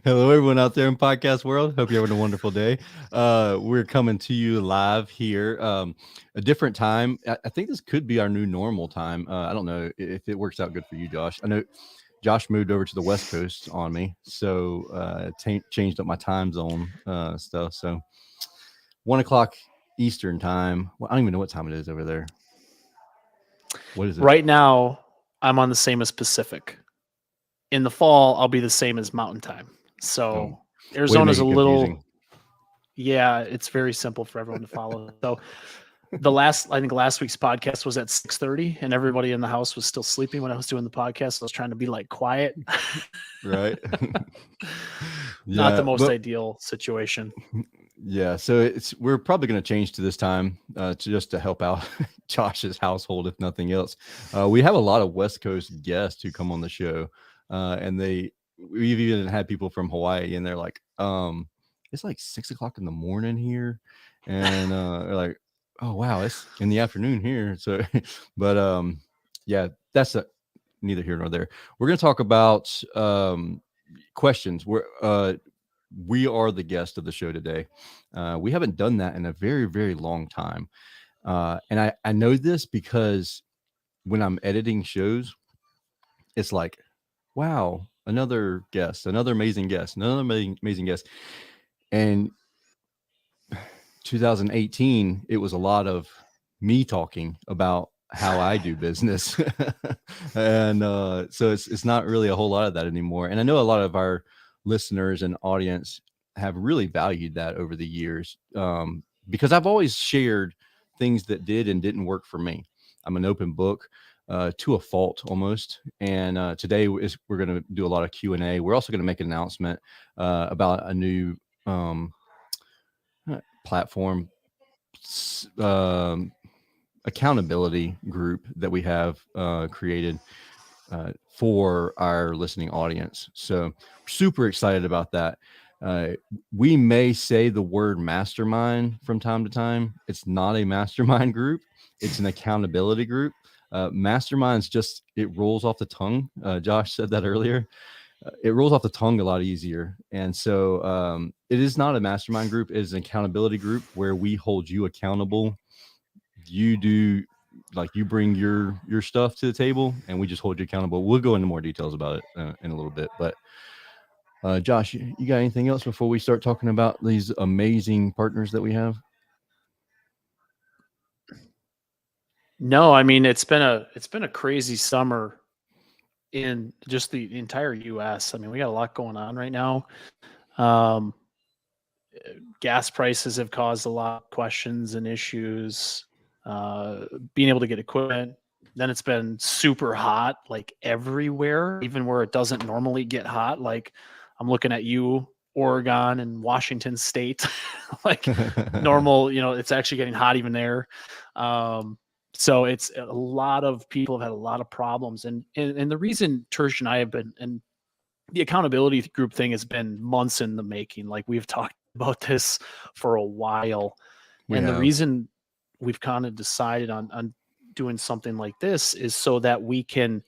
Hello, everyone out there in podcast world. Hope you're having a wonderful day. We're coming to you live here, a different time. I think this could be our new normal time. I don't know if it works out good for you, Josh. I know Josh moved over to the West Coast on me, so changed up my time zone stuff. So 1 o'clock Eastern time. Well, I don't even know what time it is over there. What is it? Right now, I'm on the same as Pacific. In the fall, I'll be the same as Mountain Time. So Arizona's a little confusing. Yeah, it's very simple for everyone to follow. So I think last week's podcast was at 6:30 and everybody in the house was still sleeping when I was doing the podcast. So I was trying to be like quiet. Right. Not the most ideal situation. Yeah, so we're probably going to change to this time just to help out Josh's household, if nothing else. We have a lot of West Coast guests who come on the show, and we've even had people from Hawaii, and they're like, it's like 6 o'clock in the morning here, and they're like, oh wow, it's in the afternoon here. So, but yeah, that's neither here nor there. We're going to talk about questions. We are the guest of the show today. We haven't done that in a very, very long time. And I know this because when I'm editing shows, it's like, wow, another guest, another amazing guest, another amazing guest. And 2018, it was a lot of me talking about how I do business. And so it's not really a whole lot of that anymore. And I know a lot of our listeners and audience have really valued that over the years, because I've always shared things that did and didn't work for me. I'm an open book to a fault almost. And today we're going to do a lot of Q&A. We're also going to make an announcement about a new platform accountability group that we have created for our listening audience. So super excited about that. We may say the word mastermind from time to time. It's not a mastermind group. It's an accountability group. Mastermind's just, it rolls off the tongue. Josh said that earlier. It rolls off the tongue a lot easier. And so it is not a mastermind group. It is an accountability group where we hold you accountable. You do, like, you bring your stuff to the table and we just hold you accountable. We'll go into more details about it in a little bit. But Josh, you got anything else before we start talking about these amazing partners that we have? No, I mean, it's been a crazy summer in just the entire US. I mean, we got a lot going on right now. Gas prices have caused a lot of questions and issues. Being able to get equipment. Then it's been super hot, like everywhere, even where it doesn't normally get hot. Like I'm looking at you, Oregon and Washington State, like normal, it's actually getting hot even there. So it's a lot of people have had a lot of problems. And the reason Tersh and I have been, and the accountability group thing has been months in the making. Like we've talked about this for a while. The reason we've kind of decided on doing something like this is so that we can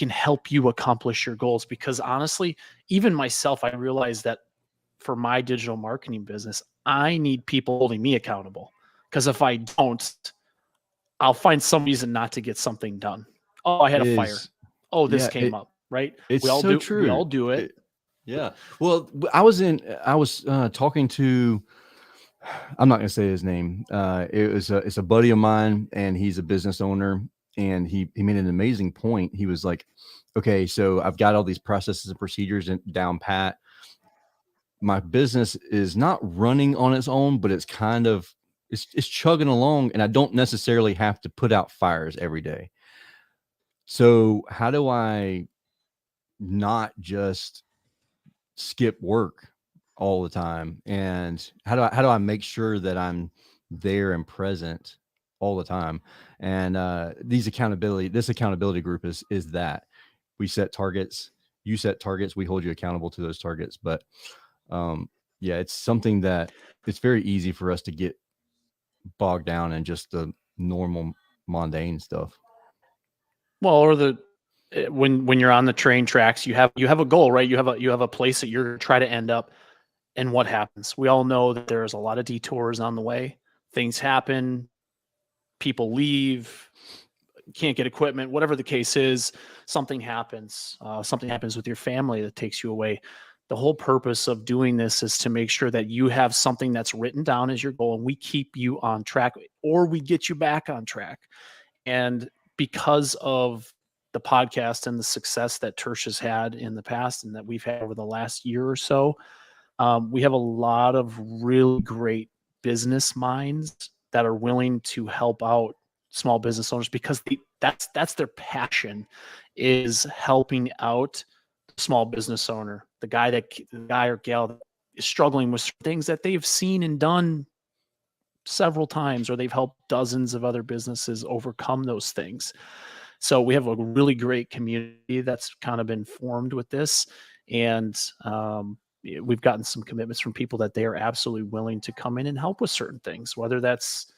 help you accomplish your goals. Because honestly, even myself, I realize that for my digital marketing business, I need people holding me accountable. Because if I don't, I'll find some reason not to get something done. Oh, I had a fire. Oh, this came up, right? It's true. We all do it. Yeah. Well, I was talking to, I'm not going to say his name. It's a buddy of mine, and he's a business owner, and he made an amazing point. He was like, okay, so I've got all these processes and procedures down pat. My business is not running on its own, but it's kind of, it's chugging along, and I don't necessarily have to put out fires every day. So how do I not just skip work all the time? And how do I make sure that I'm there and present all the time? And this accountability group is that we set targets, you set targets, we hold you accountable to those targets. But yeah, it's something that it's very easy for us to get bogged down in just the normal mundane stuff. Well, when you're on the train tracks, you have a goal, right? You have a place that you're trying to end up. And what happens? We all know that there's a lot of detours on the way. Things happen, people leave, can't get equipment, whatever the case is, something happens. Something happens with your family that takes you away. The whole purpose of doing this is to make sure that you have something that's written down as your goal, and we keep you on track, or we get you back on track. And because of the podcast and the success that Tersh has had in the past and that we've had over the last year or so, we have a lot of really great business minds that are willing to help out small business owners, because that's their passion, is helping out the small business owner, the guy or gal that is struggling with things that they've seen and done several times, or they've helped dozens of other businesses overcome those things. So we have a really great community that's kind of been formed with this. And we've gotten some commitments from people that they are absolutely willing to come in and help with certain things, whether that's,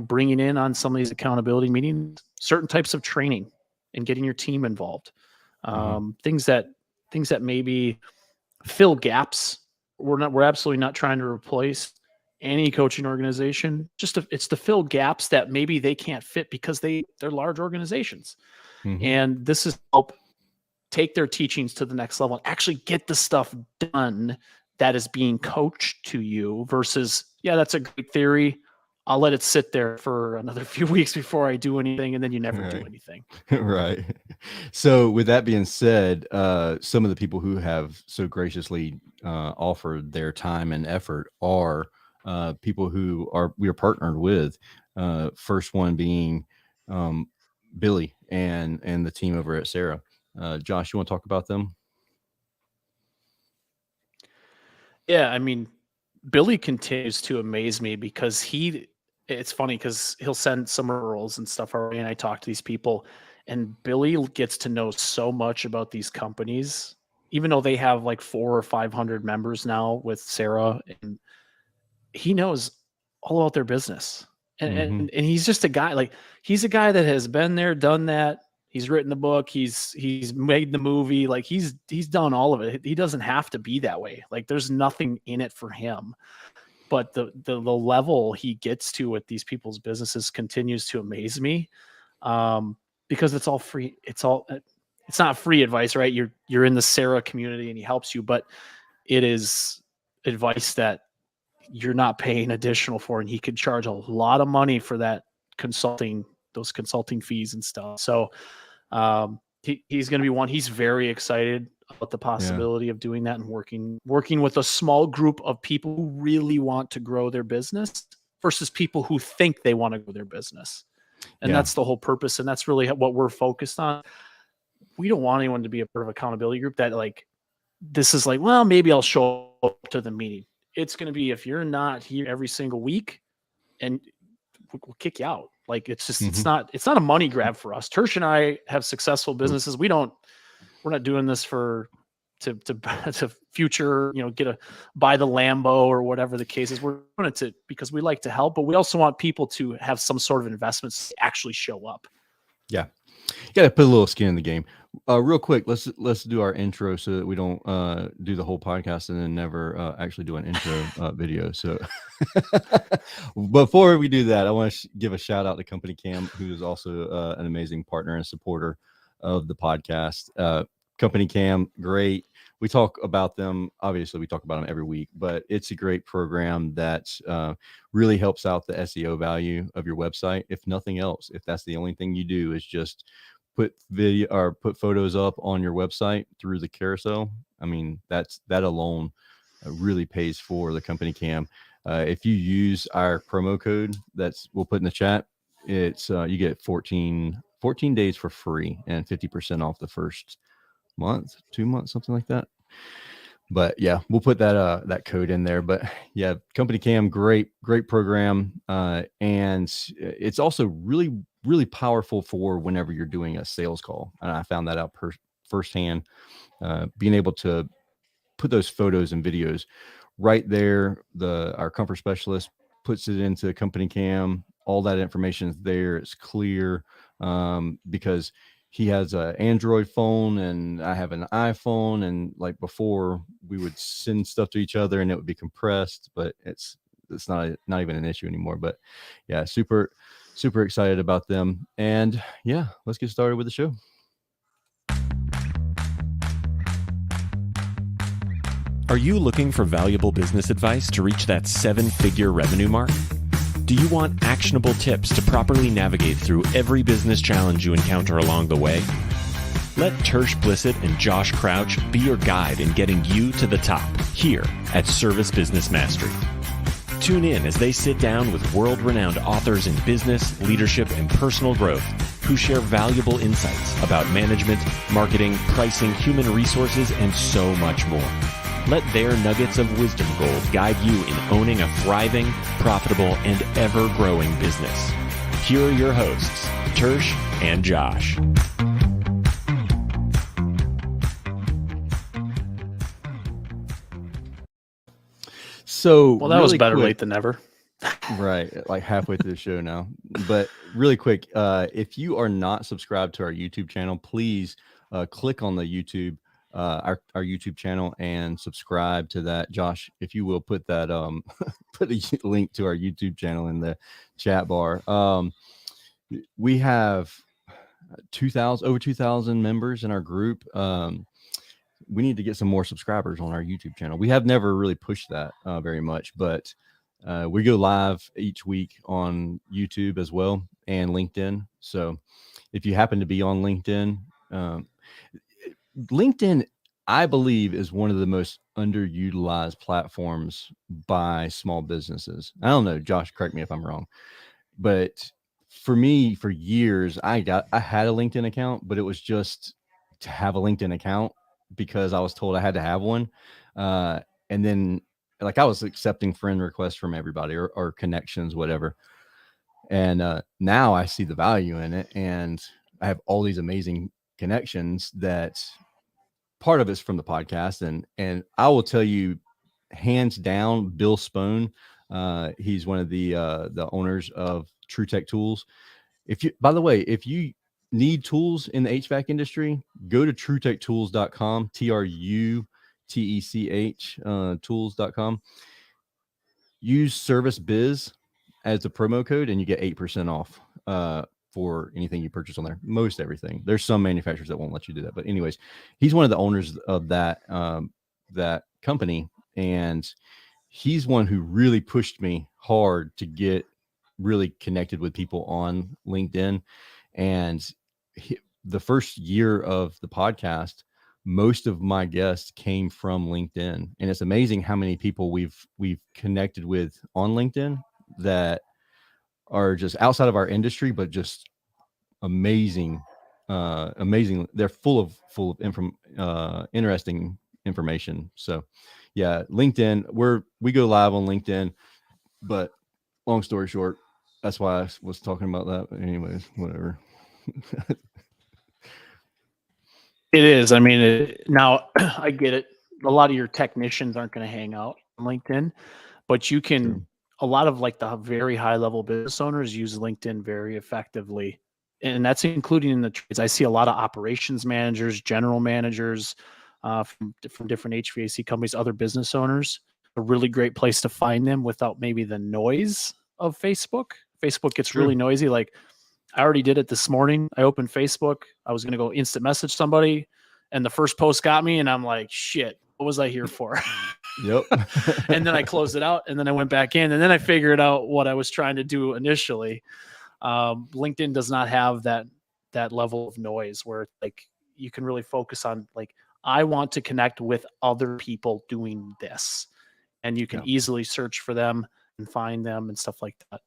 bringing in on some of these accountability meetings, certain types of training, and getting your team involved. Things that maybe fill gaps. We're absolutely not trying to replace any coaching organization. It's to fill gaps that maybe they can't fit because they're large organizations. And this is help take their teachings to the next level and actually get the stuff done that is being coached to you, versus, yeah, that's a great theory, I'll let it sit there for another few weeks before I do anything, and then you never do anything. Right. So with that being said, some of the people who have so graciously offered their time and effort are people who we are partnered with. First one being Billy and the team over at Sarah. Josh, you want to talk about them? Yeah, I mean, Billy continues to amaze me because it's funny because he'll send some referrals and stuff already, and I talk to these people, and Billy gets to know so much about these companies, even though they have like 400 or 500 members now with Sarah, and he knows all about their business. And he's just a guy, he's a guy that has been there, done that. He's written the book. He's made the movie. Like he's done all of it. He doesn't have to be that way. Like there's nothing in it for him. But the level he gets to with these people's businesses continues to amaze me, because it's all free. It's not free advice, right? You're in the Sarah community and he helps you, but it is advice that you're not paying additional for, and he could charge a lot of money for that those consulting fees and stuff. So he's going to be one. He's very excited about the possibility of doing that and working with a small group of people who really want to grow their business versus people who think they want to grow their business. And that's the whole purpose. And that's really what we're focused on. We don't want anyone to be a part of accountability group that this is well, maybe I'll show up to the meeting. It's going to be, if you're not here every single week, and we'll kick you out. It's just, it's not a money grab for us. Tersh and I have successful businesses. We're not doing this to future, buy the Lambo or whatever the case is. We're doing it because we like to help, but we also want people to have some sort of investments to actually show up. Yeah. You got to put a little skin in the game. Real quick, let's do our intro so that we don't do the whole podcast and then never actually do an intro video. So before we do that, I want to give a shout out to Company Cam, who is also an amazing partner and supporter of the podcast. Company Cam, great. We talk about them. Obviously, we talk about them every week, but it's a great program that really helps out the SEO value of your website. If nothing else, if that's the only thing you do is just put video or put photos up on your website through the carousel, I mean, that alone really pays for the Company Cam. If you use our promo code we'll put in the chat, it's you get 14 days for free and 50% off the first month, 2 months, something like that. But yeah, we'll put that code in there. But yeah, Company Cam, great program, and it's also really, really powerful for whenever you're doing a sales call. And I found that out firsthand, being able to put those photos and videos right there. Our comfort specialist puts it into Company Cam. All that information is there. It's clear, because he has an Android phone and I have an iPhone, and like before we would send stuff to each other and it would be compressed, but it's not even an issue anymore. But yeah, super excited about them. And yeah, let's get started with the show. Are you looking for valuable business advice to reach that 7-figure revenue mark? Do you want actionable tips to properly navigate through every business challenge you encounter along the way? Let Tersh Blissett and Josh Crouch be your guide in getting you to the top here at Service Business Mastery. Tune in as they sit down with world-renowned authors in business, leadership, and personal growth who share valuable insights about management, marketing, pricing, human resources, and so much more. Let their nuggets of wisdom gold guide you in owning a thriving, profitable, and ever-growing business. Here are your hosts, Tersh and Josh. So, well, that was better late than never. Right, like halfway through the show now. But really quick, if you are not subscribed to our YouTube channel, please click on the YouTube. Our YouTube channel and subscribe to that. Josh, if you will put that put a link to our YouTube channel in the chat bar. We have over 2,000 members in our group. We need to get some more subscribers on our YouTube channel. We have never really pushed that very much, but we go live each week on YouTube as well and LinkedIn. So if you happen to be on LinkedIn, LinkedIn, I believe, is one of the most underutilized platforms by small businesses. I don't know, Josh, correct me if I'm wrong, but for me, for years, I had a LinkedIn account, but it was just to have a LinkedIn account because I was told I had to have one. And then like I was accepting friend requests from everybody or connections, whatever. And now I see the value in it, and I have all these amazing connections that part of it's from the podcast. And I will tell you, hands down, Bill Spohn, he's one of the owners of True Tech Tools. By the way, if you need tools in the HVAC industry, go to truetechtools.com, TRUTECH, tools.com. Use Service Biz as the promo code and you get 8% off for anything you purchase on there. Most everything. There's some manufacturers that won't let you do that, but anyways, he's one of the owners of that company, and he's one who really pushed me hard to get really connected with people on LinkedIn. And the first year of the podcast, most of my guests came from LinkedIn, and it's amazing how many people we've connected with on LinkedIn that are just outside of our industry, but just amazing. They're full of interesting information. So yeah, LinkedIn, we go live on LinkedIn, but long story short, that's why I was talking about that. But anyways, whatever. It is. I mean, now I get it. A lot of your technicians aren't going to hang out on LinkedIn, but you can. Sure. A lot of like the very high level business owners use LinkedIn very effectively, and that's including in the trades. I see a lot of operations managers, general managers from different HVAC companies, other business owners. A really great place to find them without maybe the noise of Facebook. Facebook gets really noisy. Like I already did it this morning. I opened Facebook. I was going to go instant message somebody, and the first post got me, and I'm like, shit, what was I here for? Yep. And then I closed it out, and then I went back in, and then I figured out what I was trying to do initially. LinkedIn does not have that level of noise where like you can really focus on like, I want to connect with other people doing this, and you can easily search for them and find them and stuff like that.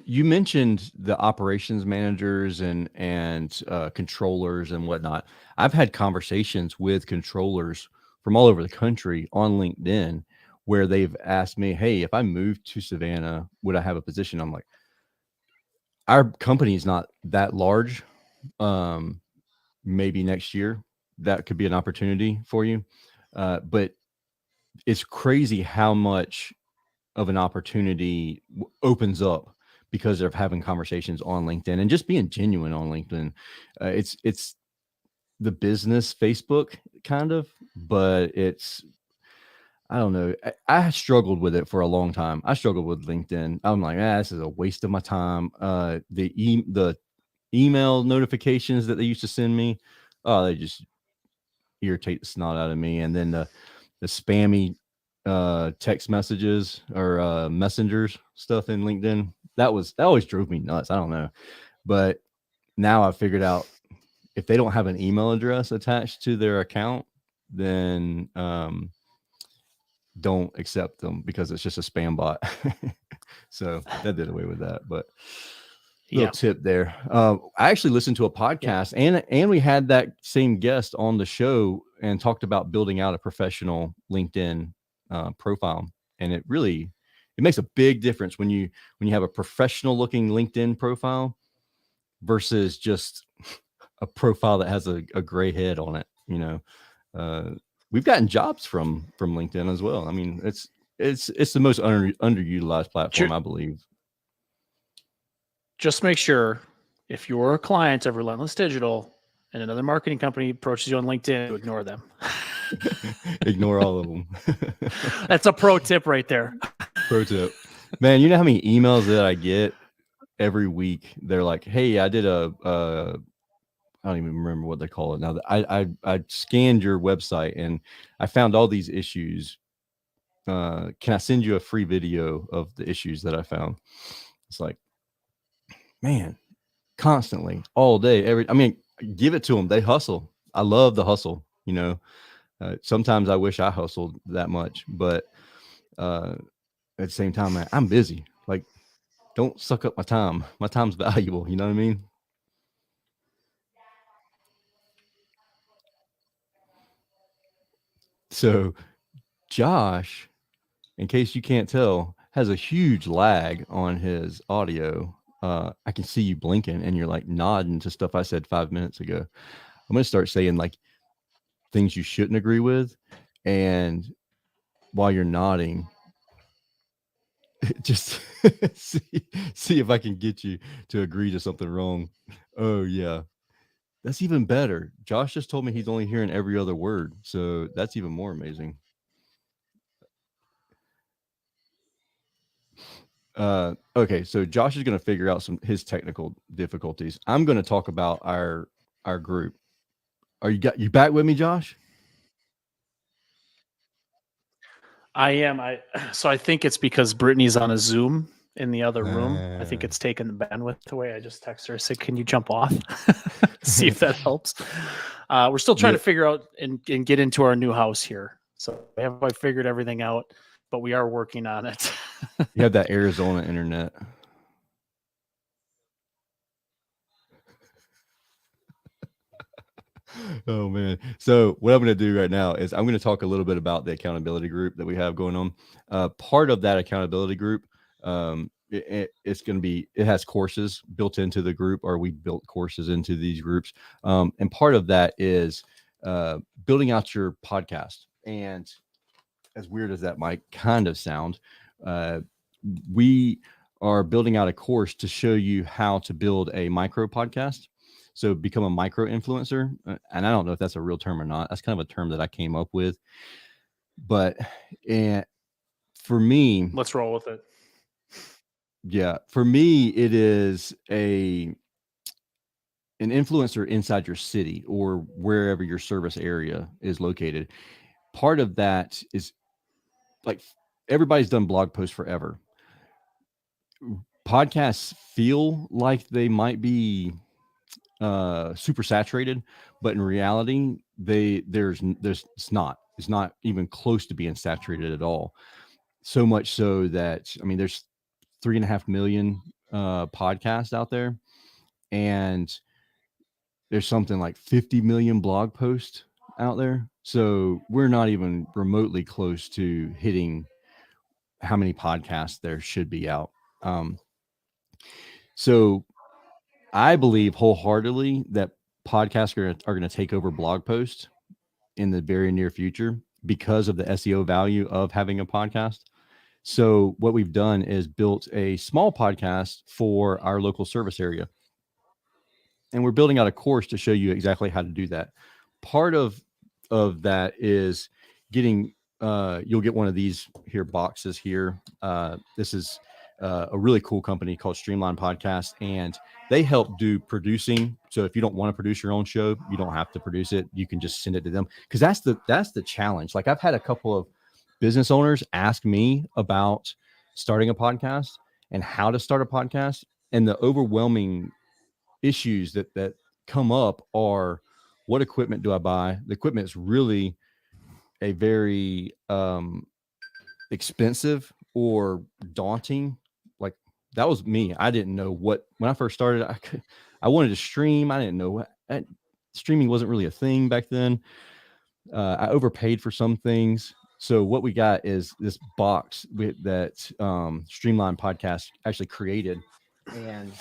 You mentioned the operations managers and controllers and whatnot. I've had conversations with controllers from all over the country on LinkedIn where they've asked me, hey, if I move to Savannah, would I have a position? I'm like, our company is not that large. Maybe next year that could be an opportunity for you. But it's crazy how much of an opportunity opens up because they're having conversations on LinkedIn and just being genuine on LinkedIn. It's the business Facebook kind of, but I don't know. I struggled with it for a long time. I struggled with LinkedIn. I'm like, this is a waste of my time. The email notifications that they used to send me, they just irritate the snot out of me. And then the spammy text messages or messengers stuff in LinkedIn, that always drove me nuts. I don't know. But now I've figured out if they don't have an email address attached to their account, then don't accept them because it's just a spam bot. So that did away with that. But little tip there. I actually listened to a podcast and we had that same guest on the show and talked about building out a professional LinkedIn profile. And it makes a big difference when you have a professional looking LinkedIn profile versus just a profile that has a gray head on it. We've gotten jobs from LinkedIn as well. I mean, it's the most underutilized platform, I believe. Just make sure if you're a client of Relentless Digital and another marketing company approaches you on LinkedIn, to ignore them. Ignore all of them. That's a pro tip right there. Pro tip. Man, you know how many emails that I get every week? They're like, hey, I did I don't even remember what they call it now. I scanned your website and I found all these issues. Can I send you a free video of the issues that I found? It's like, man, constantly, all day, give it to them. They hustle. I love the hustle. Sometimes I wish I hustled that much, but at the same time, man, I'm busy. Like, don't suck up my time. My time's valuable. You know what I mean? So Josh, in case you can't tell, has a huge lag on his audio. I can see you blinking and you're like nodding to stuff I said 5 minutes ago. I'm going to start saying like things you shouldn't agree with. And while you're nodding, just see if I can get you to agree to something wrong. Oh, yeah. That's even better. Josh just told me he's only hearing every other word. So that's even more amazing. Okay, so Josh is going to figure out his technical difficulties. I'm going to talk about our group. You back with me, Josh? I am. So I think it's because Brittany's on a Zoom in the other room. I think it's taken the bandwidth away. I just texted her, said, "Can you jump off?" See if that helps. We're still trying to figure out and get into our new house here. So we haven't quite figured everything out, but we are working on it. You have that Arizona internet. Oh man. So what I'm going to do right now is I'm going to talk a little bit about the accountability group that we have going on. Part of that accountability group, it has courses built into the group, or we built courses into these groups. And part of that is building out your podcast. And as weird as that might kind of sound, we are building out a course to show you how to build a micro podcast. So become a micro influencer. And I don't know if that's a real term or not. That's kind of a term that I came up with. But for me, let's roll with it. Yeah. For me, it is an influencer inside your city or wherever your service area is located. Part of that is like everybody's done blog posts forever. Podcasts feel like they might be super saturated, but in reality, it's not even close to being saturated at all. So much so that, there's 3.5 million podcasts out there, and there's something like 50 million blog posts out there. So we're not even remotely close to hitting how many podcasts there should be out. So I believe wholeheartedly that podcasts are going to take over blog posts in the very near future because of the SEO value of having a podcast. So what we've done is built a small podcast for our local service area. And we're building out a course to show you exactly how to do that. Part of that is getting, you'll get one of these here boxes here. This is a really cool company called Streamline Podcast, and they help do producing. So if you don't want to produce your own show, you don't have to produce it. You can just send it to them, because that's the challenge. Like, I've had a couple of business owners ask me about starting a podcast and how to start a podcast, and the overwhelming issues that come up are, what equipment do I buy? The equipment is really a very expensive or daunting. Like, that was me. I didn't know when I first started. I wanted to stream. I didn't know streaming wasn't really a thing back then. I overpaid for some things. So what we got is this box that Streamline Podcast actually created, and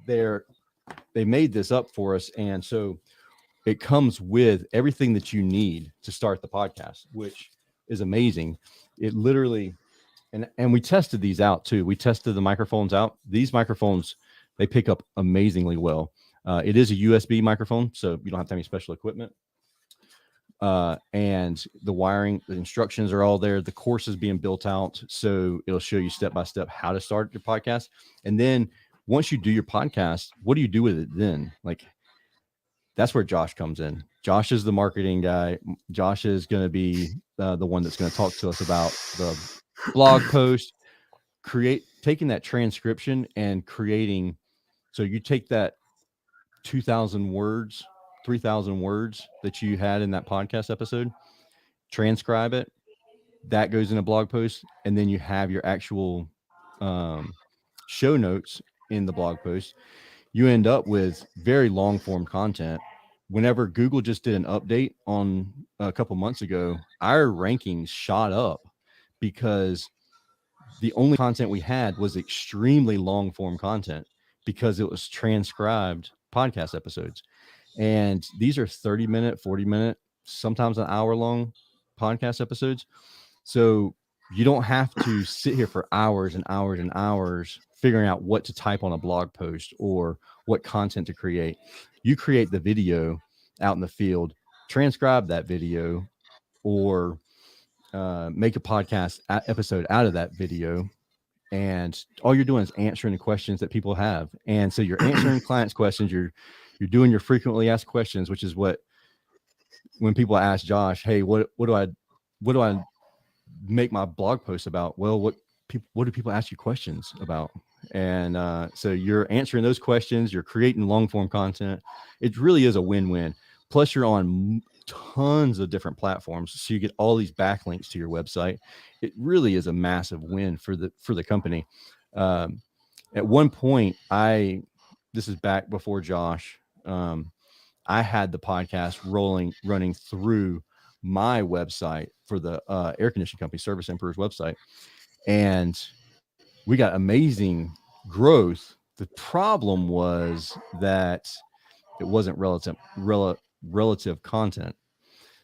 they made this up for us. And so it comes with everything that you need to start the podcast, which is amazing. It literally, and we tested these out too. We tested the microphones out. These microphones, they pick up amazingly well. It is a USB microphone, so you don't have to have any special equipment. And the wiring, the instructions are all there. The course is being built out, so it'll show you step by step how to start your podcast. And then once you do your podcast, what do you do with it then? Like, that's where Josh comes in. Josh is the marketing guy. Josh is going to be the one that's going to talk to us about the blog post, taking that transcription and creating. So you take that 2,000 words, 3,000 words that you had in that podcast episode, transcribe it. That goes in a blog post, and then you have your actual show notes in the blog post. You end up with very long form content. Whenever Google just did an update on a couple months ago, our rankings shot up because the only content we had was extremely long form content, because it was transcribed podcast episodes. And these are 30-minute, 40-minute, sometimes an hour long podcast episodes. So you don't have to sit here for hours and hours and hours figuring out what to type on a blog post or what content to create. You create the video out in the field, transcribe that video, or make a podcast episode out of that video. And all you're doing is answering the questions that people have. And so you're answering clients' questions. You're doing your frequently asked questions, which is when people ask Josh, hey, what do I make my blog post about? Well, what do people ask you questions about? And so you're answering those questions. You're creating long form content. It really is a win-win. Plus, you're on tons of different platforms, so you get all these backlinks to your website. It really is a massive win for the company. At one point, this is back before Josh, I had the podcast running through my website for the air conditioning company, Service Emperor's website, and we got amazing growth. The problem was that it wasn't relative content.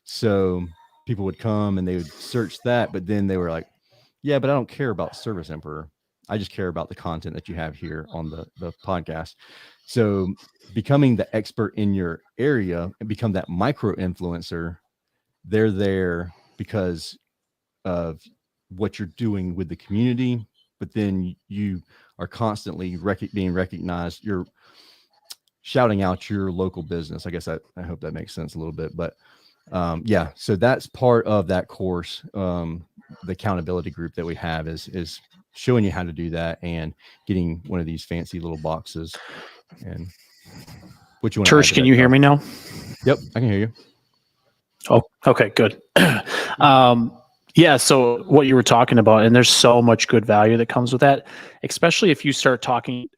So people would come and they would search that, but then they were like, yeah, but I don't care about Service Emperor. I just care about the content that you have here on the podcast. So becoming the expert in your area and become that micro influencer, they're there because of what you're doing with the community, but then you are constantly being recognized. You're shouting out your local business. I guess I hope that makes sense a little bit, but yeah, so that's part of that course. The accountability group that we have is showing you how to do that and getting one of these fancy little boxes. And what you want? Tersh, can you hear me now? Yep, I can hear you. Oh, okay, good. Yeah, so what you were talking about, and there's so much good value that comes with that, especially if you start talking,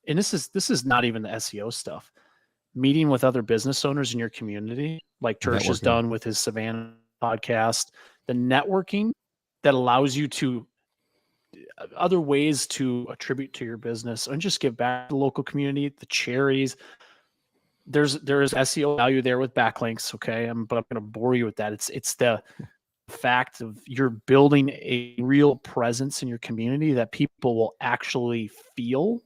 and this is not even the SEO stuff, meeting with other business owners in your community, like Tersh has done with his Savannah podcast, the networking that allows you to other ways to attribute to your business and just give back to the local community, the charities. There is SEO value there with backlinks. Okay. But I'm going to bore you with that. It's the fact of you're building a real presence in your community that people will actually feel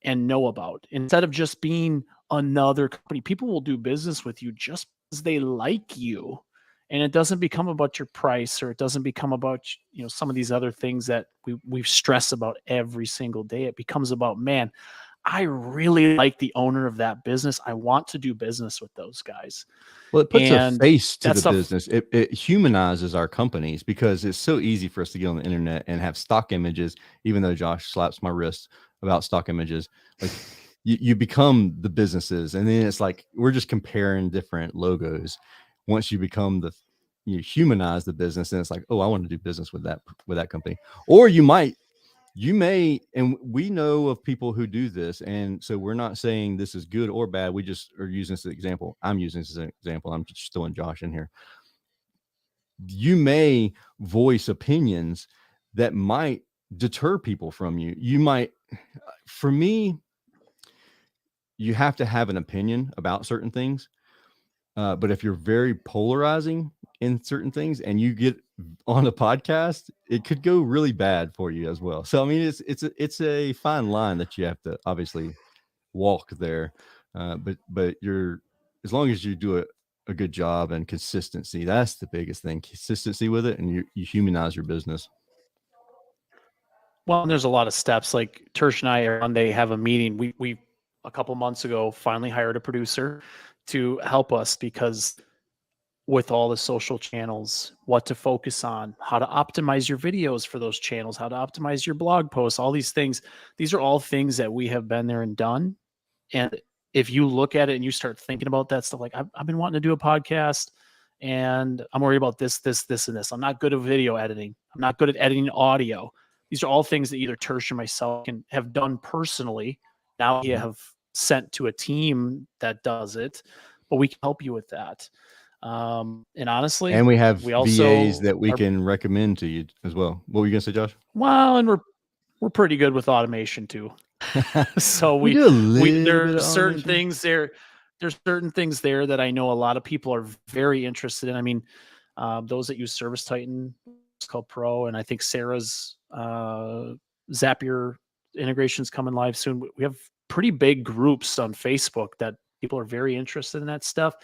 and know about, instead of just being another company. People will do business with you just because they like you. And it doesn't become about your price, or it doesn't become about, some of these other things that we stress about every single day. It becomes about, man, I really like the owner of that business. I want to do business with those guys. Well, it puts a And face to that the stuff- business. It humanizes our companies, because it's so easy for us to get on the internet and have stock images, even though Josh slaps my wrist about stock images. Like you become the businesses, and then it's like we're just comparing different logos. Once you become you humanize the business, and it's like, oh, I want to do business with that company. Or you may, and we know of people who do this. And so we're not saying this is good or bad. We just are using this as an example. I'm using this as an example. I'm just throwing Josh in here. You may voice opinions that might deter people from you. You might, for me, you have to have an opinion about certain things. But if you're very polarizing in certain things and you get on a podcast, it could go really bad for you as well. So, I mean, it's a fine line that you have to obviously walk there. But as long as you do a good job, and consistency, that's the biggest thing, consistency with it. And you humanize your business. Well, and there's a lot of steps. Like Tersh and I, on they have a meeting. We a couple months ago finally hired a producer to help us, because with all the social channels, what to focus on, how to optimize your videos for those channels, how to optimize your blog posts, all these things. These are all things that we have been there and done. And if you look at it and you start thinking about that stuff, like I've been wanting to do a podcast, and I'm worried about this, and this. I'm not good at video editing. I'm not good at editing audio. These are all things that either Tersh or myself can have done personally. Now we have sent to a team that does it, but we can help you with that. And honestly, and we have also VAs that we can recommend to you as well. What were you gonna say, Josh? Well, and we're pretty good with automation too. So there are certain things there. There's certain things there that I know a lot of people are very interested in. I mean, those that use Service Titan, it's called Pro, and I think Sarah's Zapier integrations coming live soon. We have pretty big groups on Facebook that people are very interested in that stuff.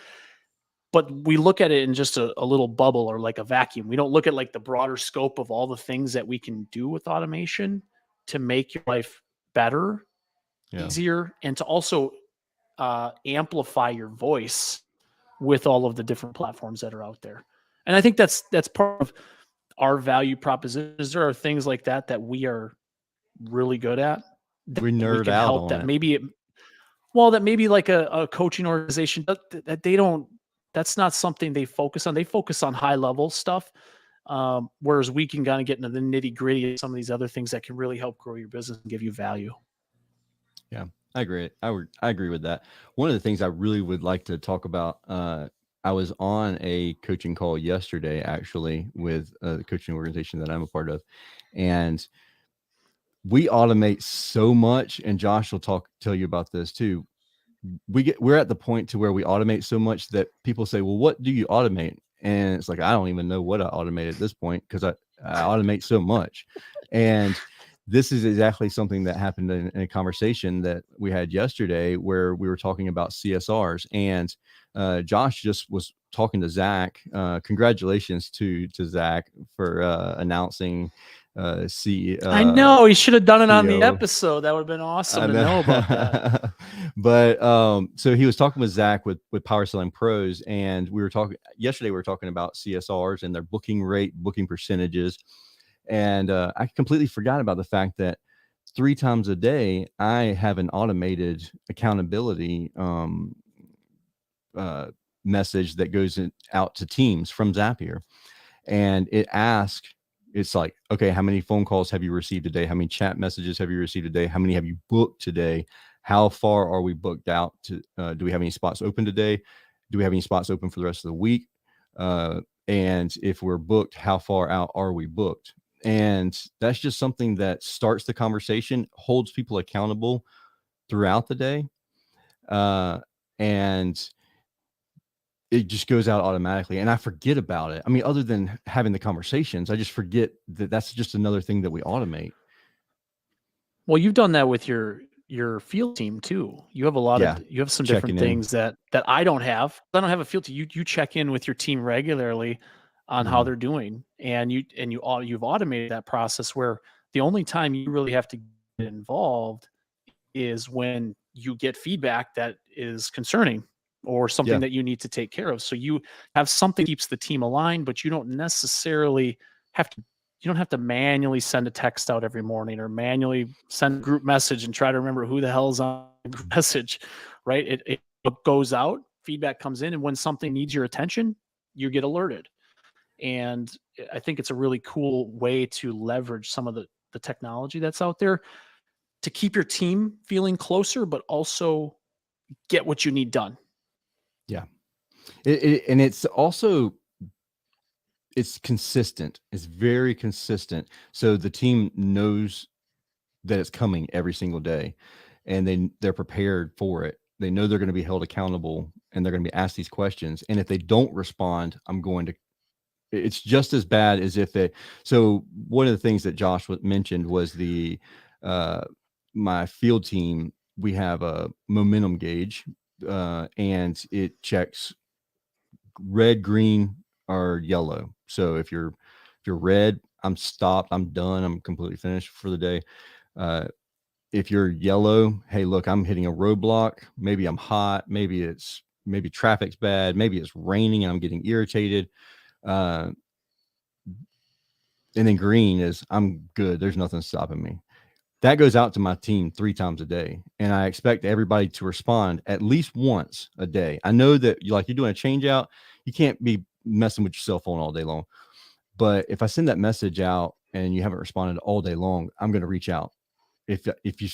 But we look at it in just a little bubble, or like a vacuum. We don't look at like the broader scope of all the things that we can do with automation to make your life better, easier, and to also amplify your voice with all of the different platforms that are out there. And I think that's part of our value proposition. There are things like that we are really good at. We nerd out on that it. Maybe like a coaching organization that they don't. That's not something they focus on. They focus on high level stuff. Whereas we can kind of get into the nitty gritty of some of these other things that can really help grow your business and give you value. Yeah, I agree. I agree with that. One of the things I really would like to talk about, I was on a coaching call yesterday, actually, with the coaching organization that I'm a part of. And we automate so much, and Josh will tell you about this too. We're at the point to where we automate so much that people say, well, what do you automate? And it's like, I don't even know what I automate at this point, because I automate so much. And this is exactly something that happened in a conversation that we had yesterday, where we were talking about CSRs, and Josh just was talking to Zach. Congratulations to Zach for announcing I know he should have done it on the episode. That would have been awesome to know about that. But so he was talking with Zach with Power Selling Pros, and we were talking about CSRs and their booking rate, booking percentages. And I completely forgot about the fact that 3 times a day I have an automated accountability message that goes out to teams from Zapier, and it's like, okay, how many phone calls have you received today? How many chat messages have you received today? How many have you booked today? How far are we booked out to? Do we have any spots open today? Do we have any spots open for the rest of the week? And if we're booked, how far out are we booked? And that's just something that starts the conversation, holds people accountable throughout the day. And it just goes out automatically, and I forget about it. I mean, other than having the conversations, I just forget that that's just another thing that we automate. Well, you've done that with your field team too. You have a lot Yeah, of you have some checking different in. things that I don't have. I don't have a field team. You check in with your team regularly on how Mhm. they're doing, and you've automated that process where the only time you really have to get involved is when you get feedback that is concerning or something Yeah, that you need to take care of. So you have something that keeps the team aligned, but you don't necessarily have to you don't have to manually send a text out every morning or manually send a group message and try to remember who the hell's on the group message, right? It goes out, feedback comes in, and when something needs your attention, you get alerted. And I think it's a really cool way to leverage some of the technology that's out there to keep your team feeling closer, but also get what you need done. yeah. And it's also it's consistent. It's very consistent. So the team knows that it's coming every single day, and they're prepared for it. They know they're going to be held accountable, and they're going to be asked these questions. And if they don't respond, it's just as bad as if they. So one of the things that Josh mentioned was my field team. We have a momentum gauge, and it checks red, green, or yellow. So if you're red, I'm stopped, I'm done, I'm completely finished for the day. If you're yellow, hey, look, I'm hitting a roadblock. Maybe I'm hot. Maybe traffic's bad. Maybe it's raining and I'm getting irritated. And then green is I'm good. There's nothing stopping me. That goes out to my team 3 times a day, and I expect everybody to respond at least once a day. I know that you're doing a change out, you can't be messing with your cell phone all day long. But if I send that message out and you haven't responded all day long, I'm going to reach out. If you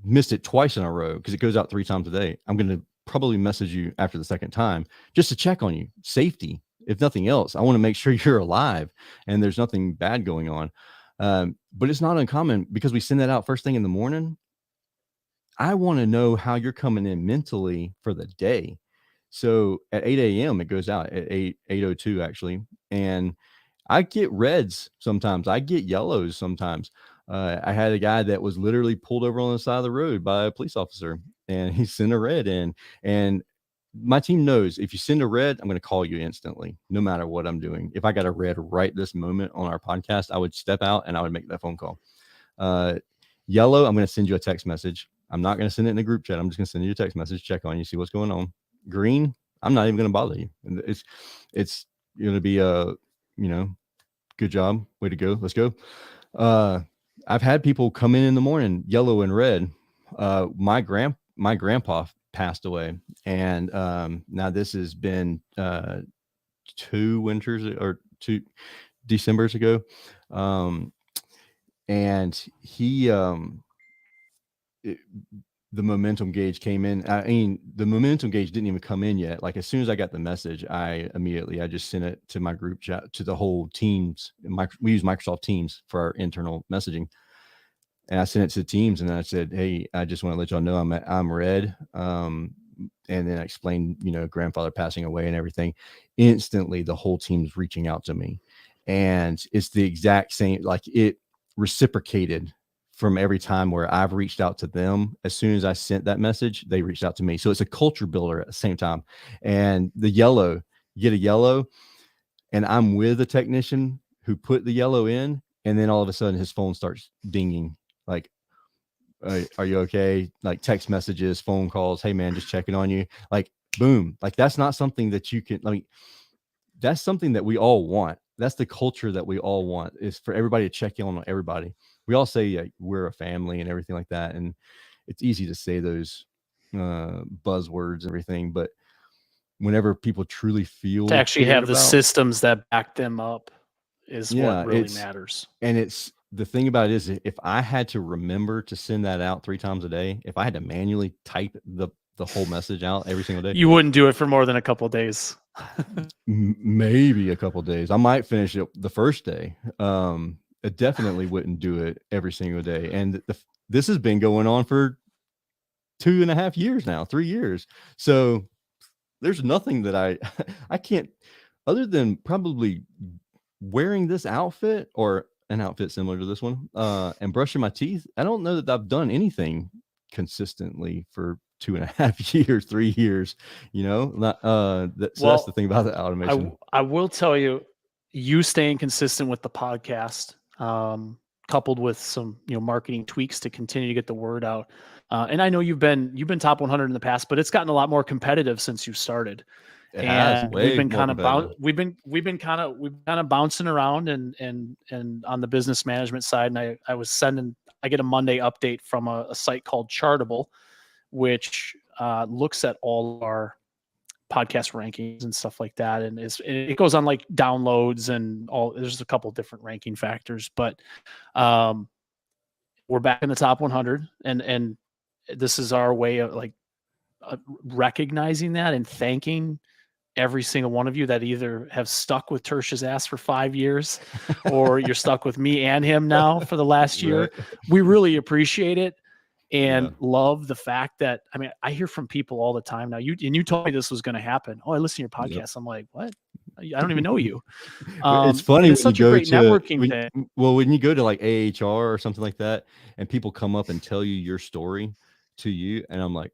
missed it twice in a row, because it goes out 3 times a day, I'm going to probably message you after the second time just to check on you. Safety, if nothing else. I want to make sure you're alive and there's nothing bad going on. But it's not uncommon because we send that out first thing in the morning. I want to know how you're coming in mentally for the day. So at 8 a.m. it goes out at 8:02 actually, and I get reds sometimes. I get yellows sometimes. I had a guy that was literally pulled over on the side of the road by a police officer, and he sent a red in. And my team knows if you send a red, I'm going to call you instantly, no matter what I'm doing. If I got a red right this moment on our podcast, I would step out and I would make that phone call. Yellow, I'm going to send you a text message. I'm not going to send it in a group chat. I'm just going to send you a text message, check on you, see what's going on. Green, I'm not even going to bother you. It's going to be good job, way to go, let's go. I've had people come in the morning, yellow and red. My grandpa passed away, and now this has been 2 winters or 2 Decembers ago, and he the momentum gauge came in. I mean, the momentum gauge didn't even come in yet. Like as soon as I got the message, I just sent it to my group chat, to the whole Teams. We use Microsoft Teams for our internal messaging. And I sent it to the teams, and I said, "Hey, I just want to let y'all know I'm red." And then I explained, grandfather passing away and everything. Instantly, the whole team's reaching out to me, and it's the exact same. Like it reciprocated from every time where I've reached out to them. As soon as I sent that message, they reached out to me. So it's a culture builder at the same time. And the yellow, you get a yellow, and I'm with a technician who put the yellow in, and then all of a sudden his phone starts dinging. Like, are you okay? Like text messages, phone calls. Hey man, just checking on you. Like, boom. Like that's not something that you can, that's something that we all want. That's the culture that we all want, is for everybody to check in on everybody. We all say we're a family and everything like that. And it's easy to say those buzzwords and everything, but whenever people truly feel To actually have the about, systems that back them up is what really matters. And it's the thing about it is, if I had to remember to send that out 3 times a day, if I had to manually type the whole message out every single day, you wouldn't do it for more than a couple of days. Maybe a couple of days. I might finish it the first day. I definitely wouldn't do it every single day. And this has been going on for 2.5 years now, 3 years. So there's nothing that I can't, other than probably wearing this outfit or an outfit similar to this one, and brushing my teeth. I don't know that I've done anything consistently for 2.5 years, 3 years, not, so that's the thing about the automation. I will tell you, you staying consistent with the podcast, coupled with some, marketing tweaks to continue to get the word out. And I know you've been top 100 in the past, but it's gotten a lot more competitive since you started. And we've been kind of bouncing around and on the business management side. And I get a Monday update from a site called Chartable, which looks at all our podcast rankings and stuff like that. And it goes on like downloads and there's a couple different ranking factors, but we're back in the top 100. And this is our way of like recognizing that and thanking every single one of you that either have stuck with Tersh's ass for 5 years or you're stuck with me and him now for the last year. Right. We really appreciate it and love the fact that, I mean, I hear from people all the time now. You told me this was going to happen. Oh, I listen to your podcast. Yep. I'm like, what? I don't even know you. It's funny. It's such a great networking thing. When you go to like AHR or something like that, and people come up and tell you your story to you, and I'm like,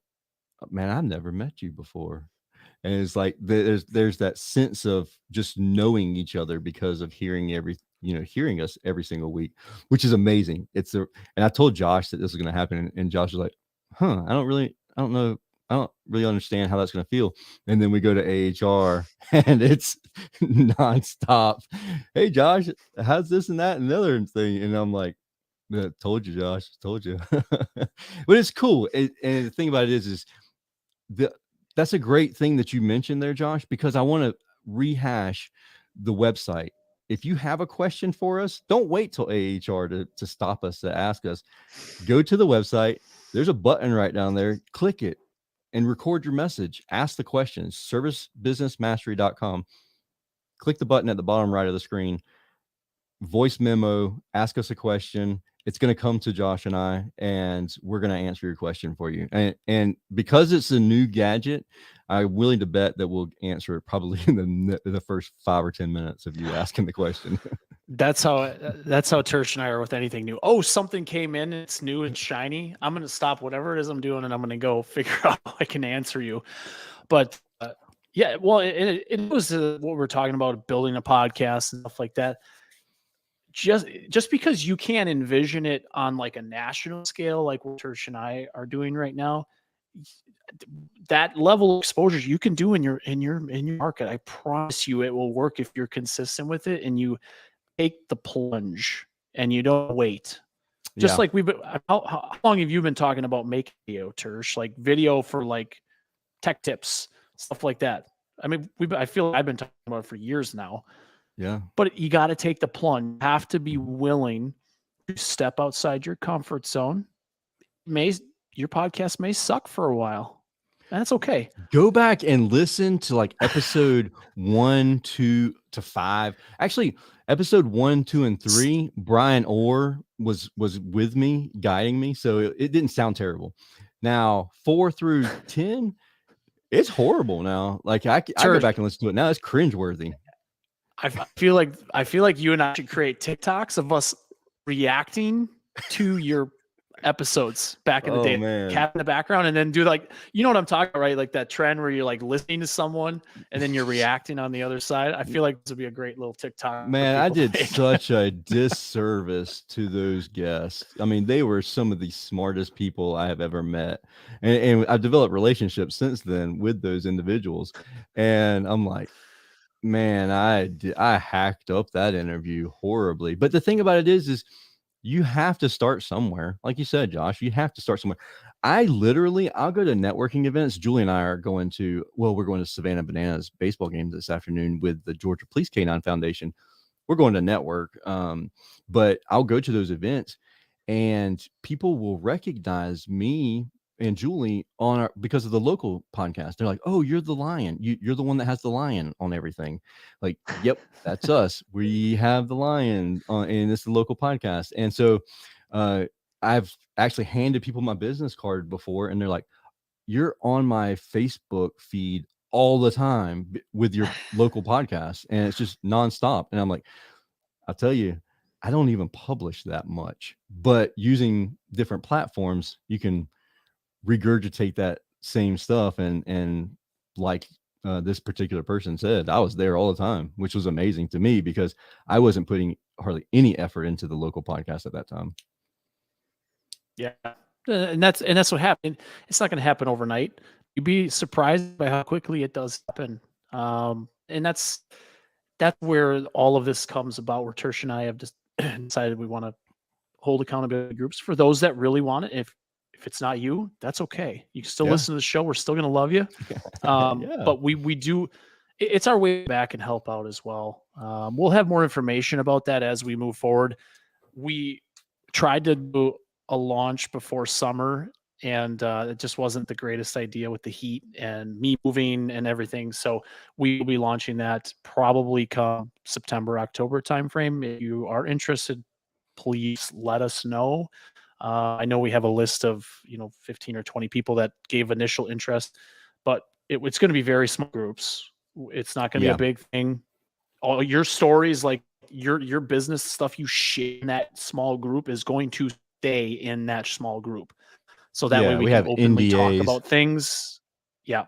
man, I've never met you before. And it's like there's that sense of just knowing each other because of hearing us every single week, which is amazing. And I told Josh that this was going to happen, and Josh was like, I don't know. I don't really understand how that's going to feel. And then we go to AHR and it's nonstop. Hey, Josh, how's this and that and the other thing? And I'm like, told you, Josh, told you. But it's cool. And the thing about it is that's a great thing that you mentioned there, Josh, because I want to rehash the website. If you have a question for us, don't wait till AHR to stop us, to ask us. Go to the website. There's a button right down there. Click it and record your message. Ask the questions. Servicebusinessmastery.com. Click the button at the bottom right of the screen. Voice memo. Ask us a question. It's going to come to Josh and I, and we're going to answer your question for you. And because it's a new gadget, I'm willing to bet that we'll answer it probably in the first 5 or 10 minutes of you asking the question. That's how Tersh and I are with anything new. Oh, something came in, it's new and shiny. I'm going to stop whatever it is I'm doing, and I'm going to go figure out how I can answer you. But yeah, well, it was what we're talking about, building a podcast and stuff like that. Just because you can't envision it on like a national scale, like what Tersh and I are doing right now, that level of exposure you can do in your market. I promise you it will work if you're consistent with it and you take the plunge and you don't wait. Just like how long have you been talking about making video, Tersh? Like video for like tech tips, stuff like that. I mean, I feel like I've been talking about it for years now. Yeah. But you got to take the plunge. You have to be willing to step outside your comfort zone. Your podcast may suck for a while. And that's okay. Go back and listen to like episode 1, 2 to 5. Actually, episode 1, 2, and 3, Brian Orr was with me, guiding me. So it didn't sound terrible. Now, 4 through 10, it's horrible now. Like I go back and listen to it now. It's cringeworthy. I feel like you and I should create TikToks of us reacting to your episodes back in the day, cat in the background, and then do like, you know what I'm talking about, right? Like that trend where you're like listening to someone and then you're reacting on the other side. I feel like this would be a great little TikTok. Man, I did such a disservice to those guests. I mean, they were some of the smartest people I have ever met, and I've developed relationships since then with those individuals. And I'm like, man, I hacked up that interview horribly. But the thing about it is you have to start somewhere. Like you said, Josh, you have to start somewhere. I'll go to networking events. Julie and I are we're going to Savannah Bananas baseball game this afternoon with the Georgia Police Canine Foundation. We're going to network. But I'll go to those events and people will recognize me and Julie because of the local podcast. They're like, oh, you're the lion. You're the one that has the lion on everything. Like, yep, that's us. We have the lion and it's the local podcast. And so I've actually handed people my business card before, and they're like, you're on my Facebook feed all the time with your local podcast, and it's just nonstop. And I'm like, I'll tell you, I don't even publish that much, but using different platforms, you can regurgitate that same stuff. And like this particular person said, I was there all the time, which was amazing to me because I wasn't putting hardly any effort into the local podcast at that time. Yeah. And that's what happened. It's not going to happen overnight. You'd be surprised by how quickly it does happen. And that's where all of this comes about, where Tersh and I have just decided we want to hold accountability groups for those that really want it. If it's not you, that's okay. You can still listen to the show. We're still going to love you. But we do, it's our way back and help out as well. We'll have more information about that as we move forward. We tried to do a launch before summer, and it just wasn't the greatest idea with the heat and me moving and everything. So we will be launching that probably come September, October timeframe. If you are interested, please let us know. I know we have a list of 15 or 20 people that gave initial interest, but it's going to be very small groups. It's not going to be a big thing. All your stories, like your business stuff you share in that small group, is going to stay in that small group. So that way we can have openly NDAs. talk about things. Yeah.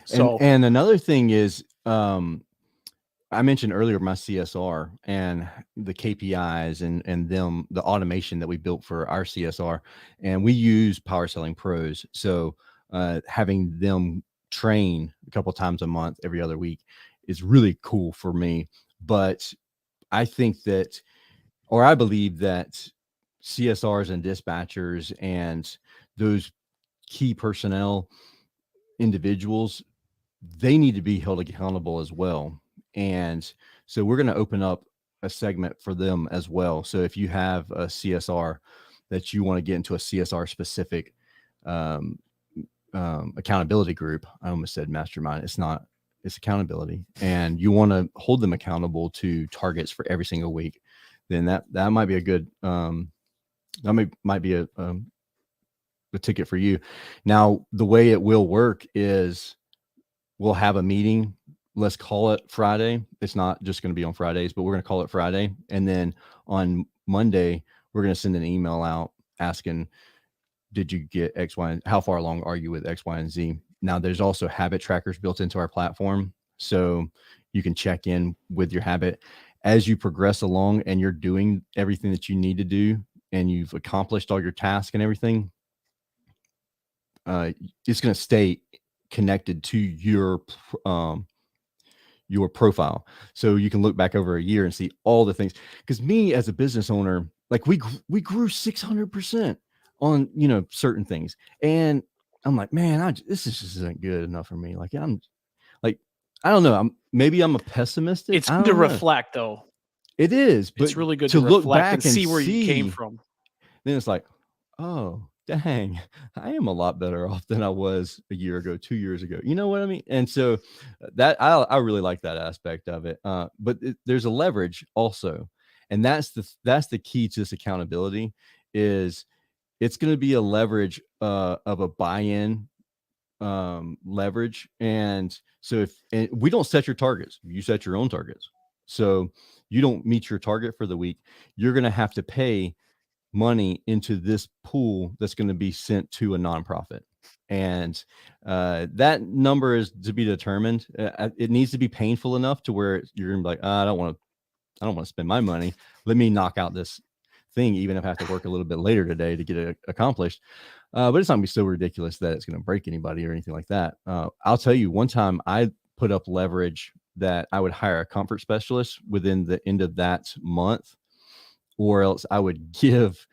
So and another thing is, I mentioned earlier my CSR and the KPIs and the automation that we built for our CSR, and we use Power Selling Pros. So having them train a couple times a month, every other week, is really cool for me. But I think that, or I believe that CSRs and dispatchers and those key personnel individuals, they need to be held accountable as well. And so we're going to open up a segment for them as well. So if you have a CSR that you want to get into a CSR specific accountability group, I almost said mastermind. It's not, it's accountability, and you want to hold them accountable to targets for every single week, then that might be a good, that might be a ticket for you. Now, the way it will work is we'll have a meeting. Let's call it Friday. It's not just going to be on Fridays, but we're going to call it Friday. And then on Monday, we're going to send an email out asking, did you get X, Y, and how far along are you with X, Y, and Z? Now, there's also habit trackers built into our platform. So you can check in with your habit as you progress along and you're doing everything that you need to do and you've accomplished all your tasks and everything. It's going to stay connected to your profile. So you can look back over a year and see all the things. Because me as a business owner, like we grew 600% on, certain things. And I'm like, man, this just isn't good enough for me. Like, I'm like, I don't know. Maybe I'm a pessimist. It's good to reflect though. It is, but it's really good to look reflect back and see where you came from. Then it's like, oh, dang, I am a lot better off than I was a year ago, 2 years ago. You know what I mean? And so that I really like that aspect of it. But there's a leverage also. And that's the key to this accountability is it's going to be a leverage of a buy-in leverage. And so if we don't set your targets, you set your own targets. So you don't meet your target for the week, you're going to have to pay money into this pool that's going to be sent to a nonprofit. And that number is to be determined. It needs to be painful enough to where you're going to be like, I don't want to spend my money. Let me knock out this thing, even if I have to work a little bit later today to get it accomplished. But it's not going to be so ridiculous that it's going to break anybody or anything like that. I'll tell you, one time I put up leverage that I would hire a comfort specialist within the end of that month, or else I would give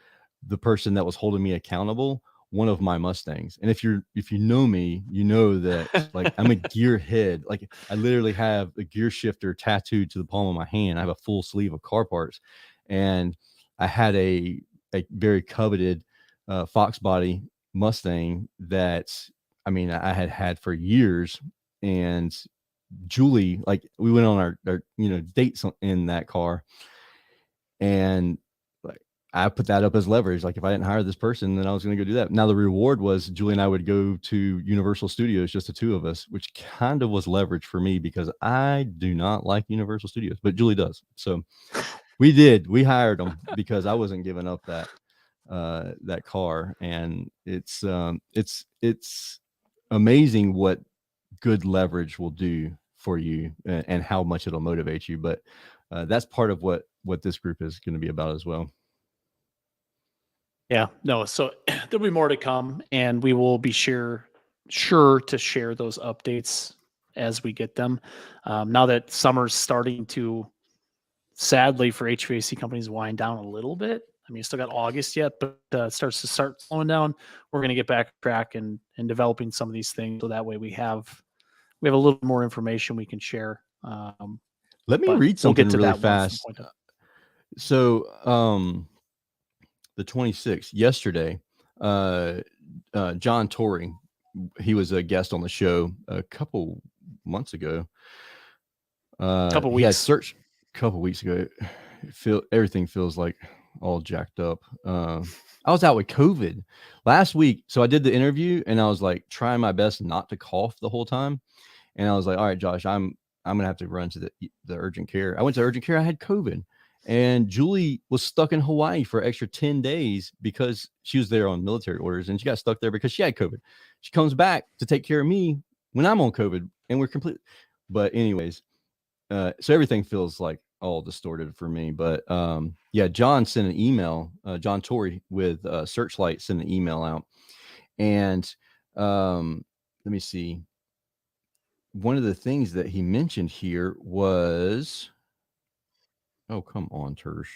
the person that was holding me accountable one of my Mustangs. And if you know me, you know that like I'm a gearhead. Like I literally have a gear shifter tattooed to the palm of my hand. I have a full sleeve of car parts, and I had a very coveted Fox body Mustang that I had for years. And Julie, like we went on our dates in that car, and like I put that up as leverage. Like if I didn't hire this person, then I was going to go do that. Now the reward was Julie and I would go to Universal Studios, just the two of us, which kind of was leverage for me because I do not like Universal Studios, but Julie does. So we hired them because I wasn't giving up that car. And it's amazing what good leverage will do for you and how much it'll motivate you. But that's part of what this group is going to be about as well. Yeah, no. So there'll be more to come, and we will be sure to share those updates as we get them. Now that summer's starting to, sadly for HVAC companies, wind down a little bit. I mean, you still got August yet, but it starts to slowing down. We're going to get back on track and developing some of these things, so that way we have a little more information we can share. Let me read something really fast. So, the 26th, yesterday, John Torrey, he was a guest on the show a couple months ago. Couple weeks ago. Everything feels like all jacked up. I was out with COVID last week, so I did the interview, and I was like trying my best not to cough the whole time. And I was like, "All right, Josh, I'm gonna have to run to the urgent care." I went to urgent care. I had COVID. And Julie was stuck in Hawaii for an extra 10 days because she was there on military orders, and she got stuck there because she had COVID. She comes back to take care of me when I'm on COVID, and we're complete. But anyways, so everything feels like all distorted for me. But yeah, John sent an email, John Torrey with Searchlight sent an email out. And let me see. One of the things that he mentioned here was... Oh, come on, Tersh.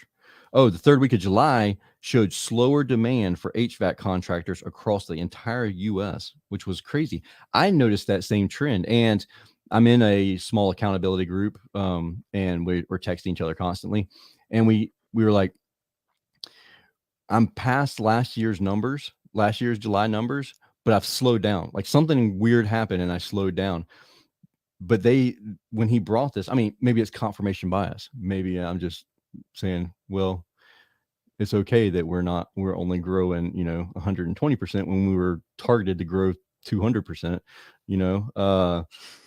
Oh, the third week of July showed slower demand for HVAC contractors across the entire U.S., which was crazy. I noticed that same trend, and I'm in a small accountability group, and we're texting each other constantly. And we were like, I'm past last year's July numbers, but I've slowed down. Like something weird happened, and I slowed down. But when he brought this, I mean, maybe it's confirmation bias. Maybe I'm just saying, well, it's okay that we're only growing, 120% when we were targeted to grow 200%,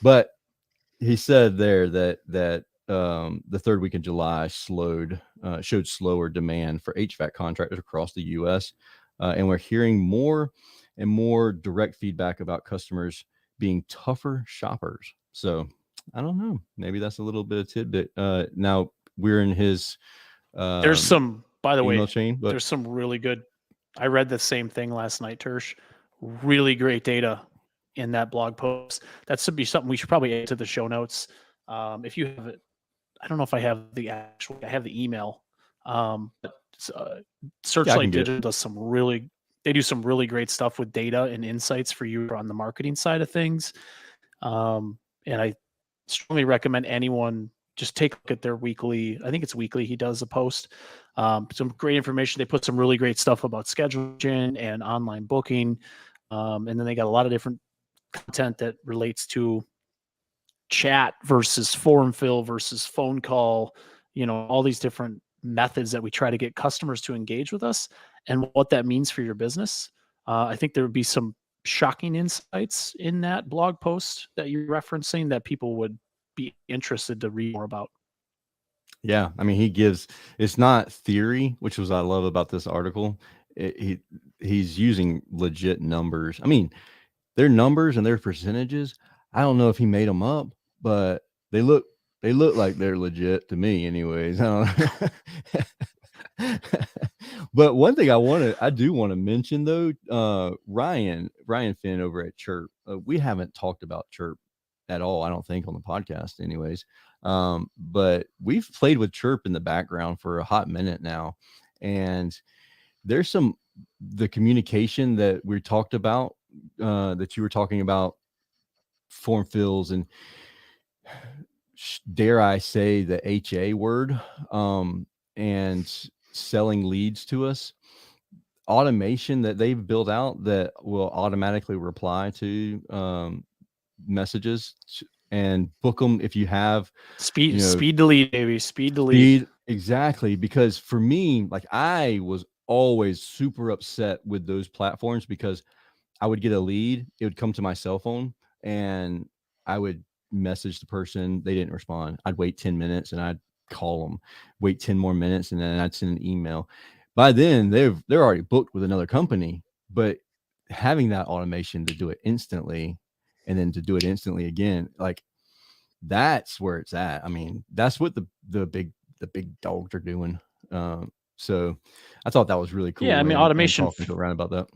but he said there that the third week in July showed slower demand for HVAC contractors across the U.S. And we're hearing more and more direct feedback about customers being tougher shoppers. So I don't know. Maybe that's a little bit of tidbit. Now we're in his there's some, by the way, chain, but there's some really good. I read the same thing last night, Tersh. Really great data in that blog post. That should be something we should probably add to the show notes. If you have it, I don't know if I have I have the email. But Searchlight Digital does they do some really great stuff with data and insights for you on the marketing side of things. And I strongly recommend anyone just take a look at their weekly. I think it's weekly. He does a post, some great information. They put some really great stuff about scheduling and online booking. And then they got a lot of different content that relates to chat versus form fill versus phone call, all these different methods that we try to get customers to engage with us and what that means for your business. I think there would be some shocking insights in that blog post that you're referencing that people would be interested to read more about. Yeah, I mean, it's not theory, which was what I love about this article. He's using legit numbers. I mean, their numbers and their percentages, I don't know if he made them up, but they look like they're legit to me anyways. I don't know. But one thing I do want to mention though, Ryan Finn over at Chirp, we haven't talked about Chirp at all, I don't think, on the podcast anyways. But we've played with Chirp in the background for a hot minute now. And there's the communication that we talked about, that you were talking about, form fills and dare I say the HA word, and selling leads to us, automation that they've built out that will automatically reply to messages and book them if you have speed to lead, baby. Speed to lead. Exactly, because for me, like I was always super upset with those platforms because I would get a lead, it would come to my cell phone and I would message the person, they didn't respond. I'd wait 10 minutes and I'd call them, wait 10 more minutes and then I'd send an email. By then they're already booked with another company, but having that automation to do it instantly and then to do it instantly again, like that's where it's at. I mean, that's what the big dogs are doing. So I thought that was really cool. Yeah, I mean, and automation, talking to around about that.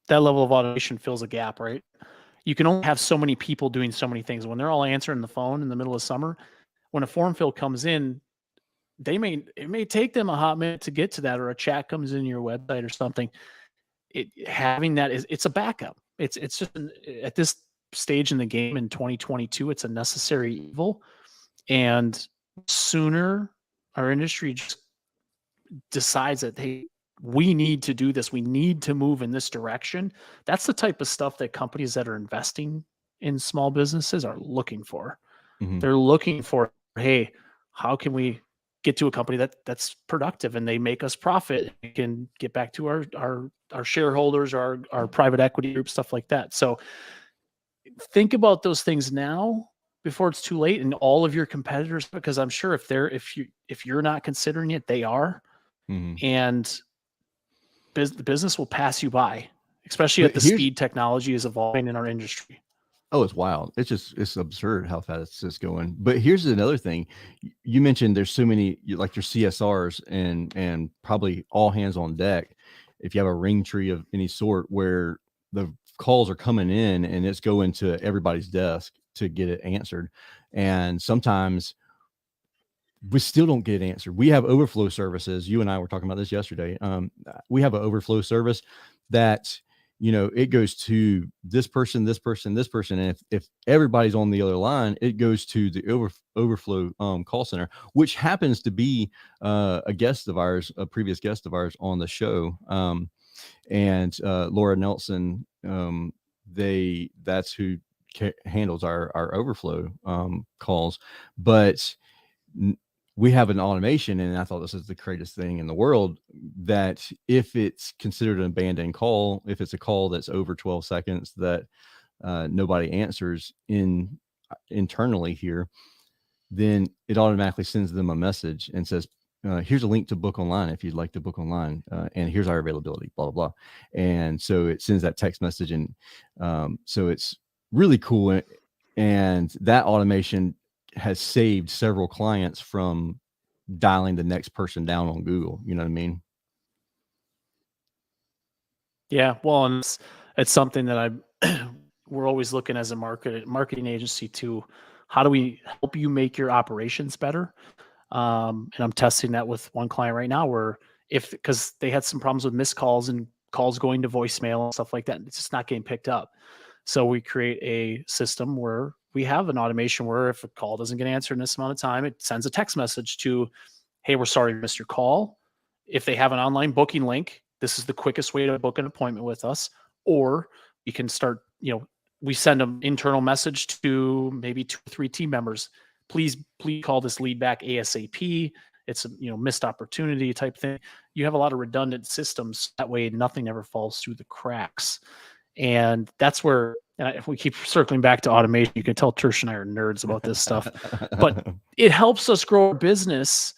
that level of automation fills a gap, right? You can only have so many people doing so many things. When they're all answering the phone in the middle of summer, when a form fill comes in, it may take them a hot minute to get to that, or a chat comes in your website or something. Having that it's a backup. It's just at this stage in the game in 2022, it's a necessary evil. And sooner our industry just decides that, hey, we need to do this, we need to move in this direction. That's the type of stuff that companies that are investing in small businesses are looking for. Mhm. They're looking for, hey, how can we get to a company that's productive and they make us profit? We can get back to our shareholders, our private equity group, stuff like that. So think about those things now before it's too late, and all of your competitors, because I'm sure if you're not considering it, they are. Mhm. And the business will pass you by, especially at the speed technology is evolving in our industry. Oh, it's wild. It's absurd how fast it's going. But here's another thing. You mentioned there's so many, like your CSRs and probably all hands on deck. If you have a ring tree of any sort where the calls are coming in and it's going to everybody's desk to get it answered. And sometimes we still don't get it answered. We have overflow services. You and I were talking about this yesterday. We have an overflow service that, it goes to this person, this person, this person. And if everybody's on the other line, it goes to the overflow call center, which happens to be a guest of ours, a previous guest of ours on the show. And Laura Nelson, that's who handles our overflow calls. But we have an automation, and I thought this is the greatest thing in the world, that if it's considered an abandoned call, if it's a call that's over 12 seconds that nobody answers internally here, then it automatically sends them a message and says, here's a link to book online if you'd like to book online, and here's our availability, blah, blah, blah. And so it sends that text message, and so it's really cool. And that automation has saved several clients from dialing the next person down on Google. You know what I mean? Yeah, well, and it's something that we're always looking as a marketing agency to, how do we help you make your operations better? And I'm testing that with one client right now, where because they had some problems with missed calls and calls going to voicemail and stuff like that, it's just not getting picked up. So we create a system where we have an automation where if a call doesn't get answered in this amount of time, it sends a text message to, hey, we're sorry we missed your call. If they have an online booking link, this is the quickest way to book an appointment with us. Or you can start, we send an internal message to maybe 2 or 3 team members. Please call this lead back ASAP. It's a missed opportunity type thing. You have a lot of redundant systems. That way nothing ever falls through the cracks. And that's where, if we keep circling back to automation, you can tell Tersh and I are nerds about this stuff, but it helps us grow our business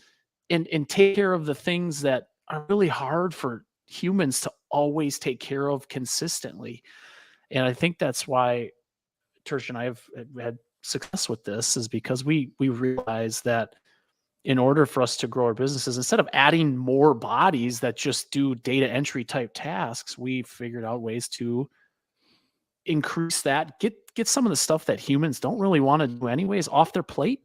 and take care of the things that are really hard for humans to always take care of consistently. And I think that's why Tersh and I have had success with this, is because we realize that in order for us to grow our businesses, instead of adding more bodies that just do data entry type tasks, we figured out ways to increase that, get some of the stuff that humans don't really want to do anyways off their plate,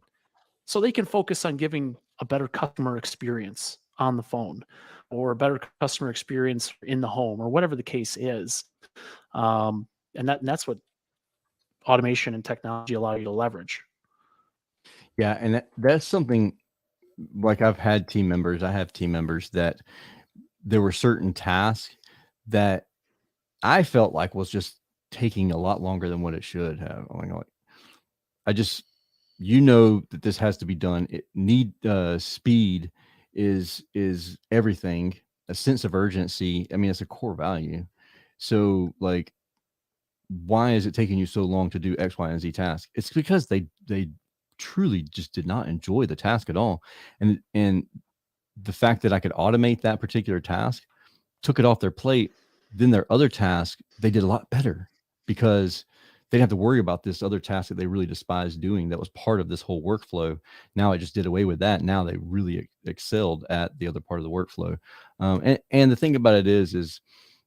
so they can focus on giving a better customer experience on the phone, or a better customer experience in the home, or whatever the case is. And that's what automation and technology allow you to leverage. Yeah. And that's something, like I have team members that there were certain tasks that I felt like was just taking a lot longer than what it should have. you know that this has to be done. Speed is everything. A sense of urgency. I mean, it's a core value. So like, why is it taking you so long to do X, Y, and Z task? It's because they truly just did not enjoy the task at all. And the fact that I could automate that particular task took it off their plate. Then their other task, they did a lot better because they didn't have to worry about this other task that they really despised doing that was part of this whole workflow. Now I just did away with that. Now they really excelled at the other part of the workflow. And the thing about it is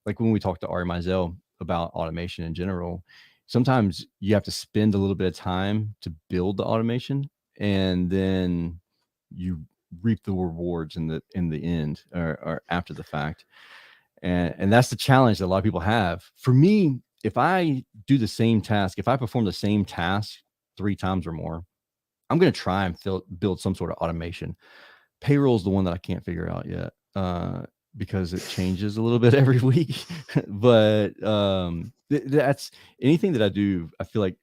like when we talk to Ari Mizell about automation in general, sometimes you have to spend a little bit of time to build the automation, and then you reap the rewards in the end or after the fact. And that's the challenge that a lot of people have. For me, if I do the same task, if I perform the same task 3 times or more, I'm going to try and build some sort of automation. Payroll is the one that I can't figure out yet because it changes a little bit every week. But that's anything that I do. I feel like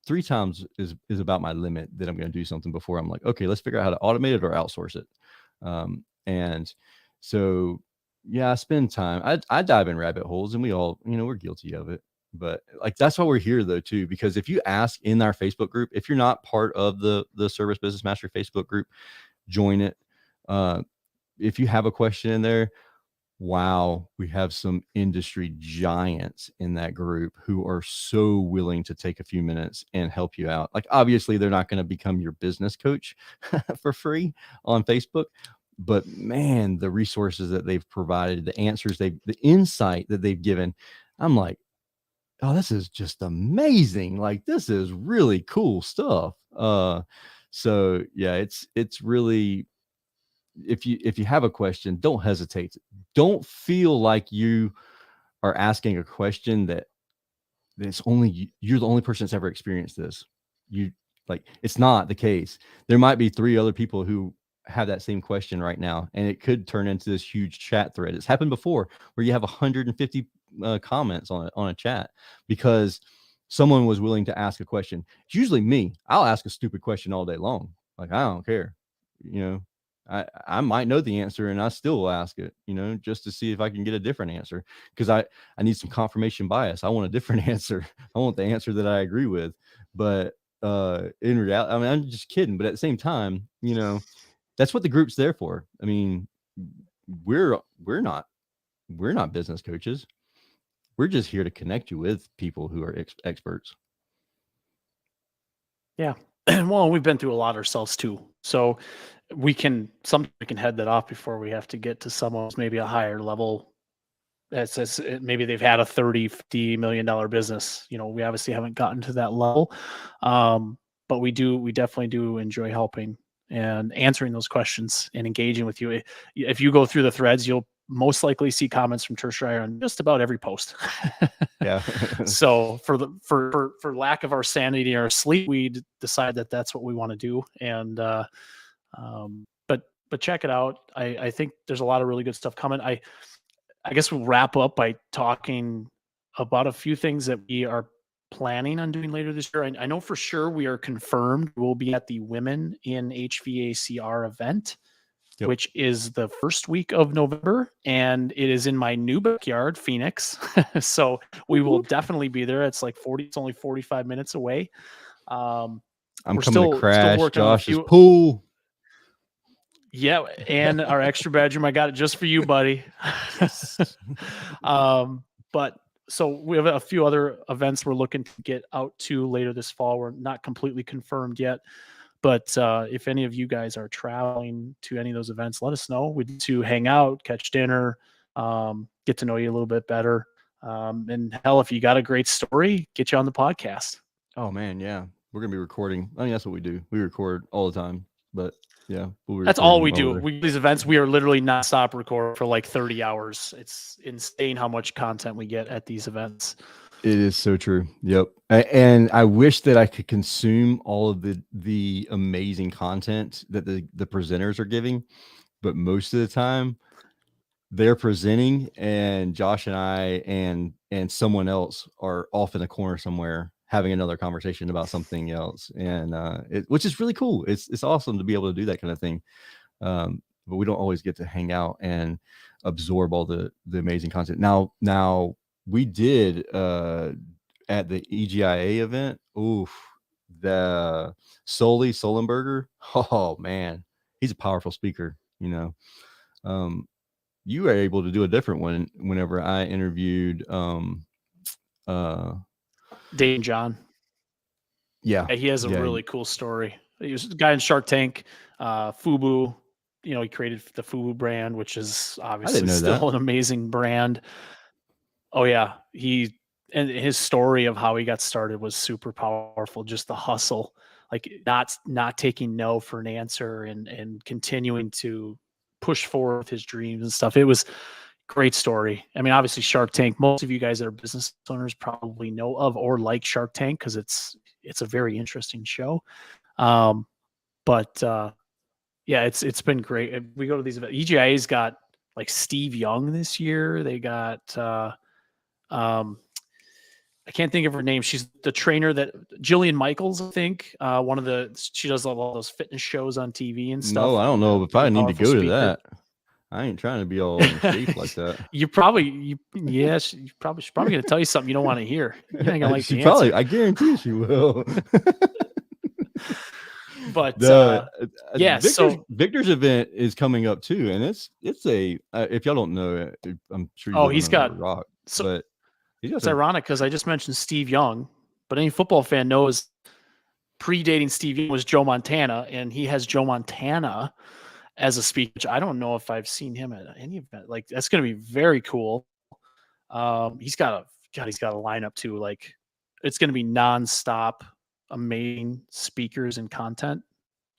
3 times is about my limit that I'm going to do something before I'm like, okay, let's figure out how to automate it or outsource it. And so, yeah, I spend time. I dive in rabbit holes, and we all, we're guilty of it. But like, that's why we're here though, too, because if you ask in our Facebook group, if you're not part of the Service Business Mastery Facebook group, join it. If you have a question in there, wow, we have some industry giants in that group who are so willing to take a few minutes and help you out. Like, obviously they're not going to become your business coach for free on Facebook, but man, the resources that they've provided, the answers the insight that they've given, I'm like, oh, this is just amazing. Like, this is really cool stuff. So yeah, it's really, if you have a question, don't hesitate. Don't feel like you are asking a question that's only you're the only person that's ever experienced this. It's not the case. There might be 3 other people who have that same question right now, and it could turn into this huge chat thread. It's happened before where you have 150 comments on a chat because someone was willing to ask a question. It's usually me. I'll ask a stupid question all day long. Like, I don't care. I might know the answer and I still will ask it, just to see if I can get a different answer, because I need some confirmation bias. I want a different answer. I want the answer that I agree with. But in reality, I mean, I'm just kidding. But at the same time, that's what the group's there for. I mean, we're not business coaches. We're just here to connect you with people who are experts. Yeah. Well, we've been through a lot ourselves too. So we can head that off before we have to get to someone who's maybe a higher level. Maybe they've had a $30-50 million business. We obviously haven't gotten to that level. But we definitely do enjoy helping and answering those questions and engaging with you. If you go through the threads, you'll most likely see comments from Tersh on just about every post. Yeah. So for lack of our sanity or sleep, we decide that that's what we want to do. And but check it out. I think there's a lot of really good stuff coming. I guess we'll wrap up by talking about a few things that we are planning on doing later this year. I know for sure we are confirmed we'll be at the Women in HVACR event. Yep. Which is the first week of November, and it is in my new backyard, Phoenix. So we will definitely be there. It's only 45 minutes away. I'm coming to crash Josh's pool. Yeah, and our extra bedroom, I got it just for you, buddy. But so we have a few other events we're looking to get out to later this fall. We're not completely confirmed yet. But if any of you guys are traveling to any of those events, let us know. We'd to hang out, catch dinner, get to know you a little bit better. And hell, if you got a great story, get you on the podcast. Oh, man, yeah. We're going to be recording. I mean, that's what we do. We record all the time. But, yeah. That's all we do. These events, we are literally nonstop record for like 30 hours. It's insane how much content we get at these events. It is so true. Yep. And I wish that I could consume all of the amazing content that the presenters are giving, but most of the time they're presenting and Josh and I and someone else are off in the corner somewhere having another conversation about something else, and which is really cool. It's awesome to be able to do that kind of thing. But we don't always get to hang out and absorb all the amazing content. Now we did at the EGIA event. Oof, the Sullenberger. Oh man, he's a powerful speaker. You were able to do a different one whenever I interviewed Dane John. Yeah, he has a really cool story. He was a guy in Shark Tank, Fubu. He created the Fubu brand, which is obviously still an amazing brand. Oh yeah, and his story of how he got started was super powerful. Just the hustle, like not taking no for an answer, and continuing to push forward his dreams and stuff. It was great story. I mean, obviously Shark Tank, most of you guys that are business owners probably know of or like Shark Tank because it's a very interesting show. But yeah, it's been great. We go to these events. EGIA's got like Steve Young this year. They got I can't think of her name. She's the trainer that Jillian Michaels, I think. She does all those fitness shows on TV and stuff. No, I don't know if I need to go to that. I ain't trying to be all in shape like that. She's probably gonna tell you something you don't want to hear. You ain't gonna like the answer. I guarantee she will. But Victor's event is coming up too, and it's a if y'all don't know, I'm sure he's got rock. But it's ironic because I just mentioned Steve Young, but any football fan knows predating Steve Young was Joe Montana, and he has Joe Montana as a speaker, which I don't know if I've seen him at any event. Like, that's going to be very cool. He's got a lineup too. Like, it's going to be nonstop, amazing speakers and content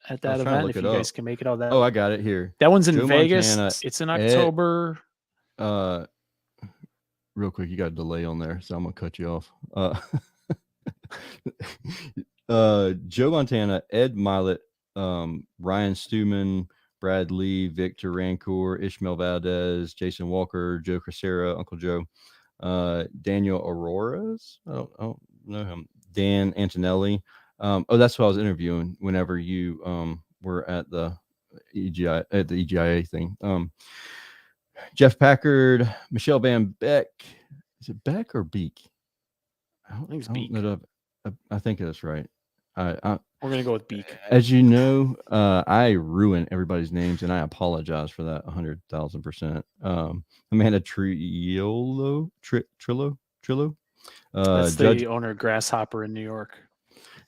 at that event. If you guys can make it out. I got it here. That one's in Vegas. Montana, it's in October. Real quick, you got a delay on there, so I'm gonna cut you off. Joe Montana, Ed Milet, Ryan Stewman, Brad Lee, Victor Rancourt, Ishmael Valdez, Jason Walker, Joe Crisera, Uncle Joe, Daniel Auroras. I don't know him. Dan Antonelli. That's what I was interviewing whenever you were at the EGIA thing. Jeff Packard, Michelle Van Beck. Is it Beck or Beek? I think it's Beek. I think that's right. We're gonna go with Beek. As you know, I ruin everybody's names, and I apologize for that 100,000%. Amanda Trillo. That's the owner of Grasshopper in New York.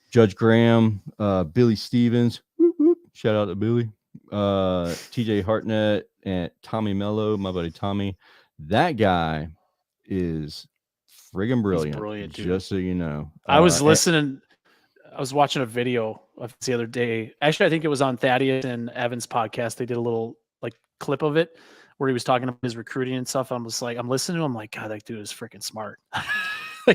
Judge Graham, Billy Stevens. Whoop, whoop. Shout out to Billy. TJ Hartnett and Tommy Mello, my buddy Tommy. That guy is friggin' brilliant. He's brilliant, dude. Just so you know. I was listening. I was watching a video of the other day. Actually, I think it was on Thaddeus and Evan's podcast. They did a little like clip of it where he was talking about his recruiting and stuff. I'm listening to him. I'm like, God, that dude is freaking smart.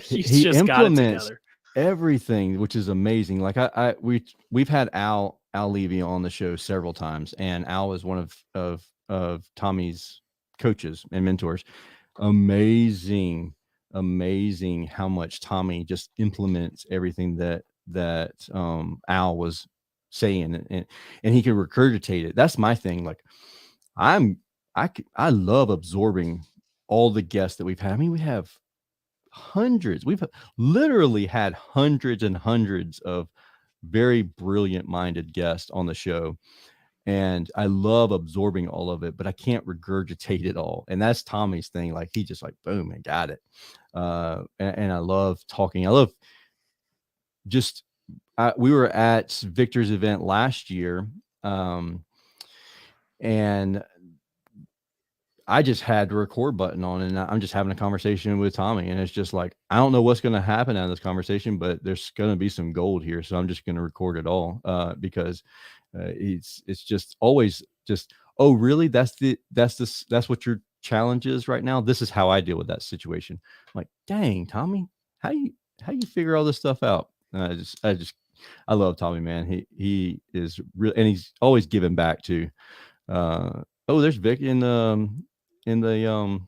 he just implements got it together. Everything, which is amazing. Like we've had Al Levy on the show several times, and Al is one of Tommy's coaches and mentors. Amazing how much Tommy just implements everything that Al was saying, and he can regurgitate it. That's my thing. Like I love absorbing all the guests that we've had. I mean, we have hundreds. We've literally had hundreds and hundreds of very brilliant minded guests on the show. And I love absorbing all of it, but I can't regurgitate it all. And that's Tommy's thing. Like, he just like, boom, and got it. And I love talking. I love we were at Victor's event last year. And I just had the record button on, and I'm just having a conversation with Tommy. And it's just like, I don't know what's going to happen out of this conversation, but there's going to be some gold here. So I'm just going to record it all because it's just always just, oh, really? That's what your challenge is right now. This is how I deal with that situation. I'm like, dang, Tommy, how you figure all this stuff out? And I love Tommy, man. He is real, and he's always giving back too. There's Vic in the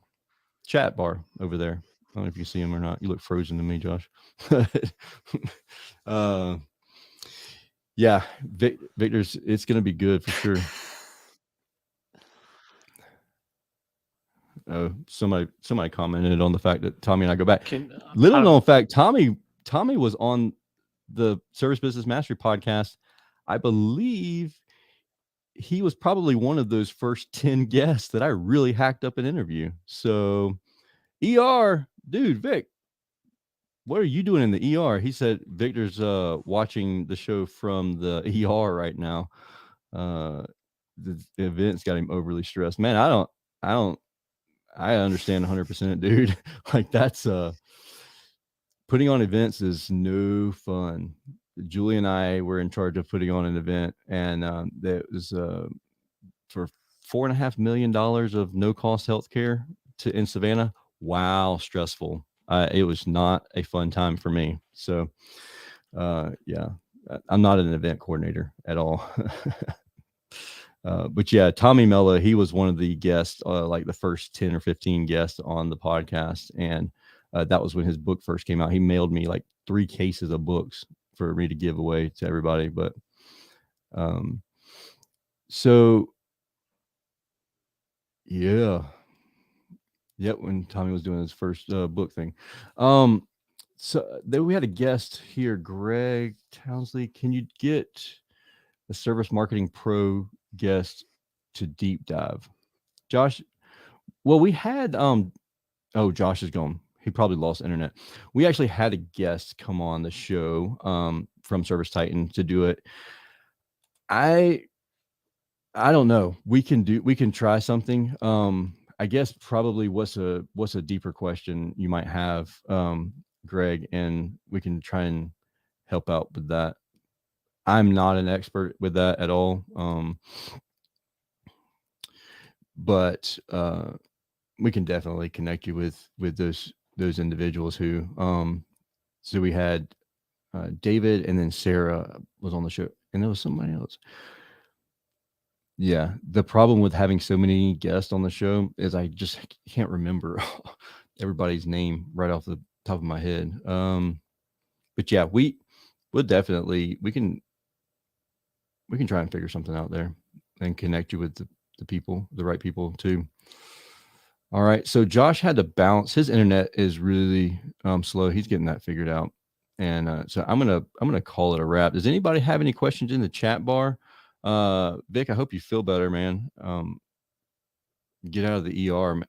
chat bar over there. don't know if you see him or not. You look frozen to me, Josh. Yeah, Victor's. It's going to be good for sure. Somebody commented on the fact that Tommy and I go back. Little known fact: Tommy was on the Service Business Mastery podcast. I believe he was probably one of those first 10 guests that I really hacked up an interview. So, dude, Vic, what are you doing in the ER? He said Victor's watching the show from the ER right now. The events got him overly stressed. Man, I understand 100%, dude. Like that's putting on events is no fun. Julie and I were in charge of putting on an event, and that was for $4.5 million of no-cost healthcare in Savannah. Wow, stressful. It was not a fun time for me. So, yeah, I'm not an event coordinator at all. But yeah, Tommy Mello, he was one of the guests, like the first 10 or 15 guests on the podcast. And that was when his book first came out. He mailed me like 3 cases of books for me to give away to everybody. But so yeah. Yep, when Tommy was doing his first book thing. So then we had a guest here, Greg Townsley. Can you get a Service Marketing Pro guest to deep dive? Josh, well, we had Josh is gone. He probably lost internet. We actually had a guest come on the show from Service Titan to do it. I don't know. We can try something. I guess probably what's a deeper question you might have, Greg, and we can try and help out with that. I'm not an expert with that at all. But we can definitely connect you with those individuals who, so we had David, and then Sarah was on the show, and there was somebody else. Yeah. The problem with having so many guests on the show is I just can't remember everybody's name right off the top of my head. But yeah, we can try and figure something out there and connect you with the people, the right people too. All right. So Josh had to bounce. His internet is really slow. He's getting that figured out. And so I'm gonna call it a wrap. Does anybody have any questions in the chat bar? Vic, I hope you feel better, man. Get out of the ER.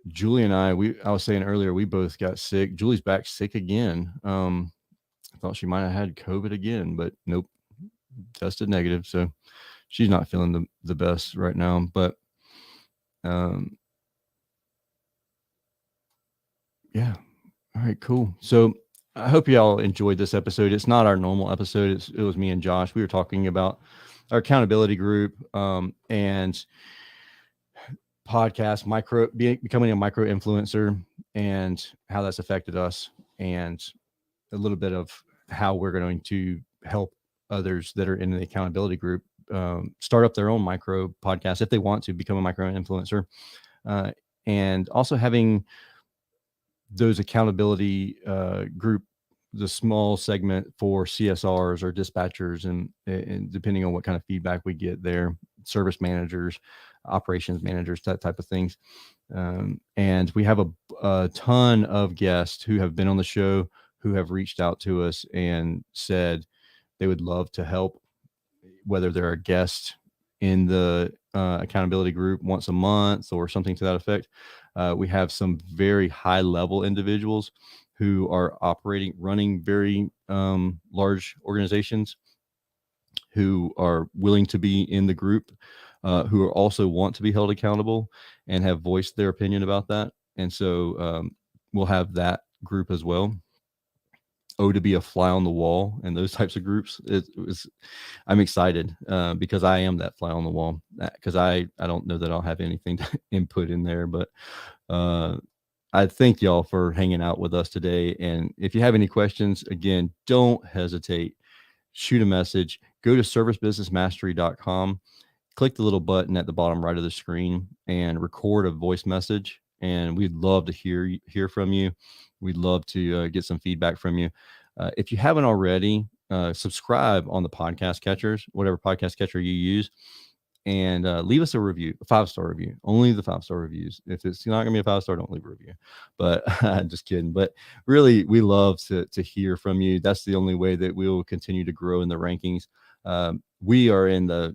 Julie and I was saying earlier, we both got sick. Julie's back sick again. I thought she might have had COVID again, but nope, tested negative. So she's not feeling the best right now, but yeah. All right, cool. So I hope y'all enjoyed this episode. It's not our normal episode. It was me and Josh. We were talking about our accountability group and podcast, becoming a micro influencer, and how that's affected us, and a little bit of how we're going to help others that are in the accountability group start up their own micro podcast if they want to become a micro influencer, and also having those accountability group, the small segment for CSRs or dispatchers, and depending on what kind of feedback we get there, service managers, operations managers, that type of things. And we have a ton of guests who have been on the show, who have reached out to us and said they would love to help, whether they're a guest in the accountability group once a month or something to that effect. We have some very high level individuals who are running very large organizations, who are willing to be in the group, who are also want to be held accountable and have voiced their opinion about that. And so we'll have that group as well. To be a fly on the wall and those types of groups. I'm excited because I am that fly on the wall, because I don't know that I'll have anything to input in there, but I thank y'all for hanging out with us today. And if you have any questions, again, don't hesitate. Shoot a message. Go to servicebusinessmastery.com. Click the little button at the bottom right of the screen and record a voice message. and we'd love to hear from you. We'd love to get some feedback from you. If you haven't already, subscribe on the podcast catchers, whatever podcast catcher you use, and leave us a review, a 5-star review. Only the 5-star reviews. If it's not gonna be a 5-star, don't leave a review. But just kidding. But really, we love to hear from you. That's the only way that we'll continue to grow in the rankings. We are in the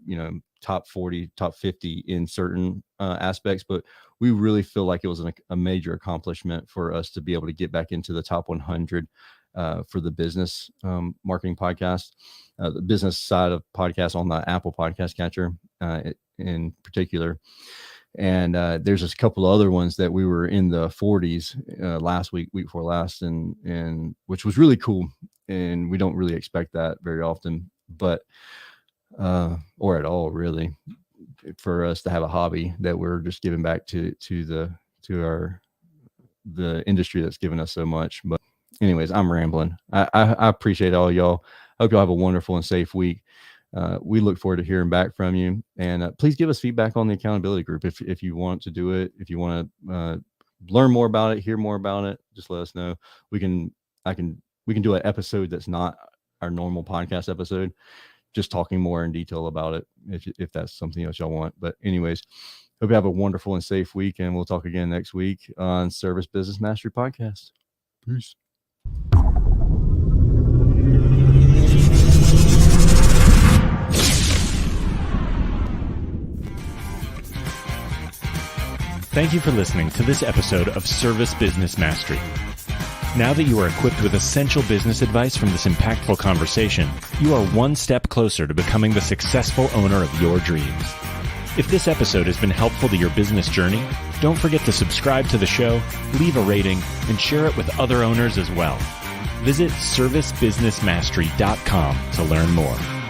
top 40, top 50 in certain aspects, but we really feel like it was a major accomplishment for us to be able to get back into the top 100 for the business marketing podcast, the business side of podcasts on the Apple Podcast Catcher in particular. And there's just a couple of other ones that we were in the 40s last week before last, and which was really cool. And we don't really expect that very often, but or at all, really, for us to have a hobby that we're just giving back to the industry that's given us so much. But anyways, I'm rambling. I appreciate all y'all. Hope y'all have a wonderful and safe week. We look forward to hearing back from you, and please give us feedback on the accountability group if you want to do it. If you want to learn more about it, hear more about it, just let us know. We can do an episode that's not our normal podcast episode, just talking more in detail about it if that's something else y'all want. But anyways, hope you have a wonderful and safe week, and we'll talk again next week on Service Business Mastery Podcast. Peace. Thank you for listening to this episode of Service Business Mastery. Now that you are equipped with essential business advice from this impactful conversation, you are one step closer to becoming the successful owner of your dreams. If this episode has been helpful to your business journey, don't forget to subscribe to the show, leave a rating, and share it with other owners as well. Visit servicebusinessmastery.com to learn more.